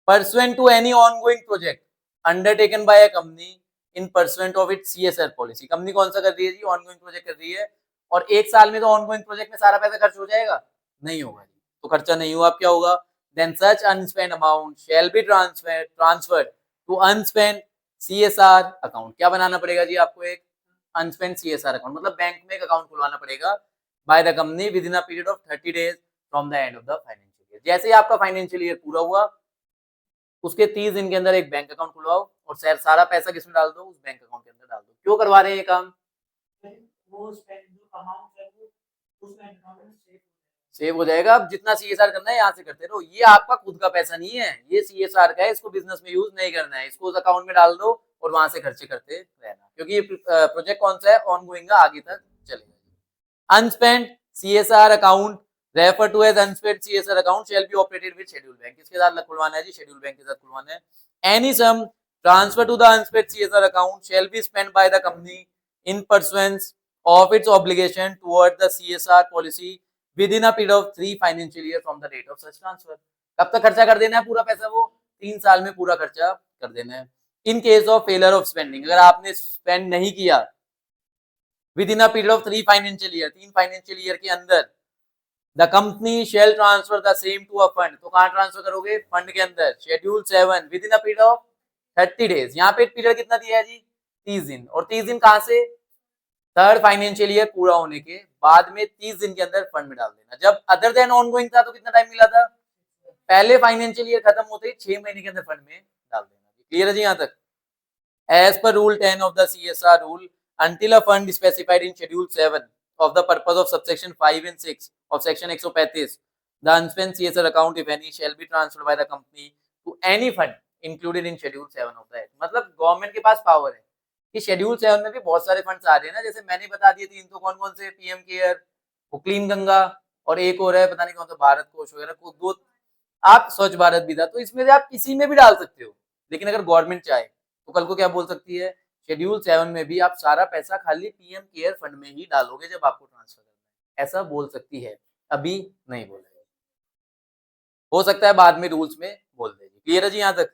pursuant to any ongoing project undertaken by a company in pursuant of its CSR policy। Company कौन सा कर रही है जी, ऑनगोइंग प्रोजेक्ट कर रही है, और 1 साल में तो ऑनगोइंग प्रोजेक्ट में सारा पैसा खर्च हो जाएगा, नहीं होगा जी, तो खर्चा नहीं हुआ, अब क्या होगा, then such unspent amount shall be transferred to unspent CSR account. क्या बनाना पड़ेगा जी आपको, एक अनस्पेंड CSR अकाउंट, मतलब बैंक में एक अकाउंट खुलवाना पड़ेगा by the company within a period of 30 days from the end of the financial year. जैसे ही आपका फाइनेंशियल ईयर पूरा हुआ उसके 30 दिन के अंदर एक बैंक अकाउंट खुलवाओ और सर सारा पैसा किसमें डाल दो, उस बैंक अकाउंट के अंदर डाल दो। क्यों करवा रहे हैं ये काम, वो अमाउंट है वो उस बैंक अकाउंट में सेव हो जाएगा। अब जितना CSR करना है यहाँ से करते रहो, ये आपका खुद का पैसा नहीं है, ये CSR का है, इसको बिजनेस में यूज नहीं करना है, इसको उस अकाउंट में डाल दो और वहां से खर्चे करते रहना, क्योंकि ये प्रोजेक्ट कौन सा है, ऑनगोइंग का, आगे तक चलेगा। Unspent CSR account refer to as unspent CSR account shall be operated with schedule bank. किसके साथ खुलवाना है जी, शेड्यूल बैंक के साथ खुलवाना है। Any sum transfer to the unspent CSR account shall be spend by the company in pursuance of its obligation toward the CSR policy within a period of 3 financial year from the date of such transfer. कब तक खर्चा कर देना है पूरा पैसा, वो 3 साल में पूरा खर्चा कर देना है। In case of failure of spending, अगर आपने स्पेंड नहीं किया within a period of 3 financial year, 3 financial year के अंदर, the company shall transfer the same to a fund. तो कहां ट्रांसफर करोगे, फंड के अंदर। Schedule 7 within a period of 30 days. यहाँ पे पीरियड कितना दिया है जी, 30 दिन। और 30 दिन कहां से, 3rd फाइनेंशियल ईयर पूरा होने के बाद में 30 दिन के अंदर फंड में डाल देना। जब अदर देन ऑनगोइंग था तो कितना टाइम मिला था, पहले फाइनेंशियल ईयर खत्म होते ही 6 महीने के अंदर फंड में डाल देना। क्लियर है जी यहाँ तक। As per Rule 10 of the CSR rule, until a fund specified in Schedule 7 of the purpose of subsection 5 and 6 of Section 135, the unspent CSR account, if any, shall be transferred by the company to any fund included in Schedule 7 of the Act। मतलब गवर्नमेंट के पास पावर है कि शेड्यूल 7 में भी बहुत सारे फंड्स आ रहे हैं ना, जैसे मैंने बता दिए 3, तो कौन कौन से, PM केयर, वो क्लीन गंगा, और एक और है पता नहीं कौन सा, भारत कोष वगैरह को, 2 आप स्वच्छ भारत भी था, तो इसमें से आप किसी में भी डाल सकते हो। लेकिन अगर गवर्नमेंट चाहे तो कल को क्या बोल सकती है, शेड्यूल 7 में भी आप सारा पैसा खाली PM केयर फंड में ही डालोगे जब आपको ट्रांसफर करना है, ऐसा बोल सकती है, अभी नहीं बोलेगी, हो सकता है बाद में रूल्स में बोल देगी। क्लियर है जी यहाँ तक।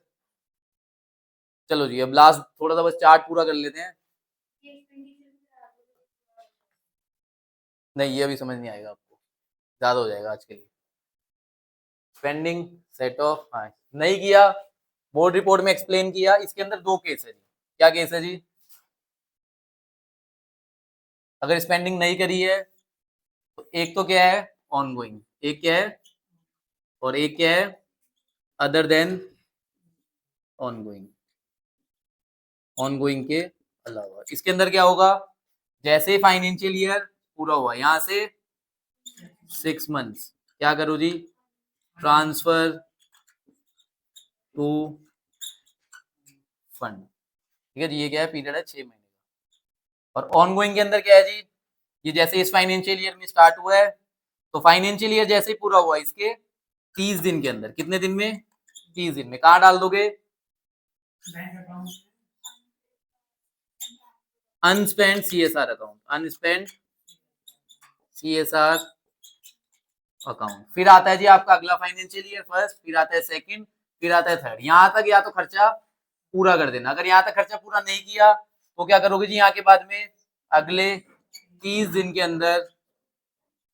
चलो जी अब लास्ट थोड़ा सा बस चार्ट पूरा कर लेते हैं। नहीं ये अभी समझ नहीं आएगा आपको, ज्यादा हो जाएगा आज के लिए। स्पेंडिंग सेट ऑफ, हाँ नहीं किया, बोर्ड रिपोर्ट में एक्सप्लेन किया। इसके अंदर 2 केस है जी। क्या केस है जी, अगर स्पेंडिंग नहीं करी है तो एक तो क्या है, ऑनगोइंग, एक क्या है, और एक क्या है, अदर देन ऑनगोइंग। ऑनगोइंग के अलावा इसके अंदर क्या होगा, जैसे फाइनेंशियल ईयर पूरा हुआ, यहां से 6 मंथ्स क्या करो जी, ट्रांसफर टू फंड। ठीक है जी, ये क्या है, पीरियड है 6 महीने का। और ऑनगोइंग के अंदर क्या है जी, ये जैसे इस फाइनेंशियल ईयर में स्टार्ट हुआ है, तो फाइनेंशियल ईयर जैसे ही पूरा हुआ इसके 30 दिन के अंदर, कितने दिन में, 30 दिन में कहाँ डाल दोगे, अनस्पेंड सीएसआर अकाउंट, अनस्पेंड सीएसआर अकाउंट। फिर आता है जी आपका अगला फाइनेंशियल ईयर फर्स्ट, फिर आता है सेकंड, फिर आता है थर्ड। यहां तक या तो खर्चा पूरा कर देना, अगर यहाँ तक खर्चा पूरा नहीं किया तो क्या करोगे जी, यहाँ के बाद में अगले 30 दिन के अंदर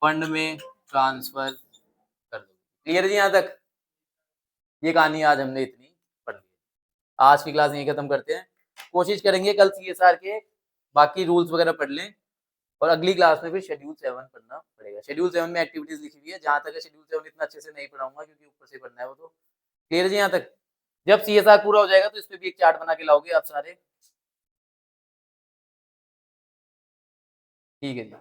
फंड में ट्रांसफर कर दो। क्लियर जी यहाँ तक? ये कहानी आज हमने इतनी पढ़ ली। आज की क्लास यही खत्म करते हैं, कोशिश करेंगे कल सीएसआर के बाकी रूल्स वगैरह पढ़ लें, और अगली क्लास में फिर शेड्यूल 7 पढ़ना पड़ेगा। शेड्यूल 7 में एक्टिविटीज लिखी हुई है, जहां तक है शेड्यूल 7 इतना अच्छे से नहीं पढ़ाऊंगा क्योंकि ऊपर से पढ़ना है वो तो। क्लियर जी यहाँ तक? जब सीएसआर पूरा हो जाएगा तो इस पे भी एक चार्ट बना के लाओगे आप सारे। ठीक है जी।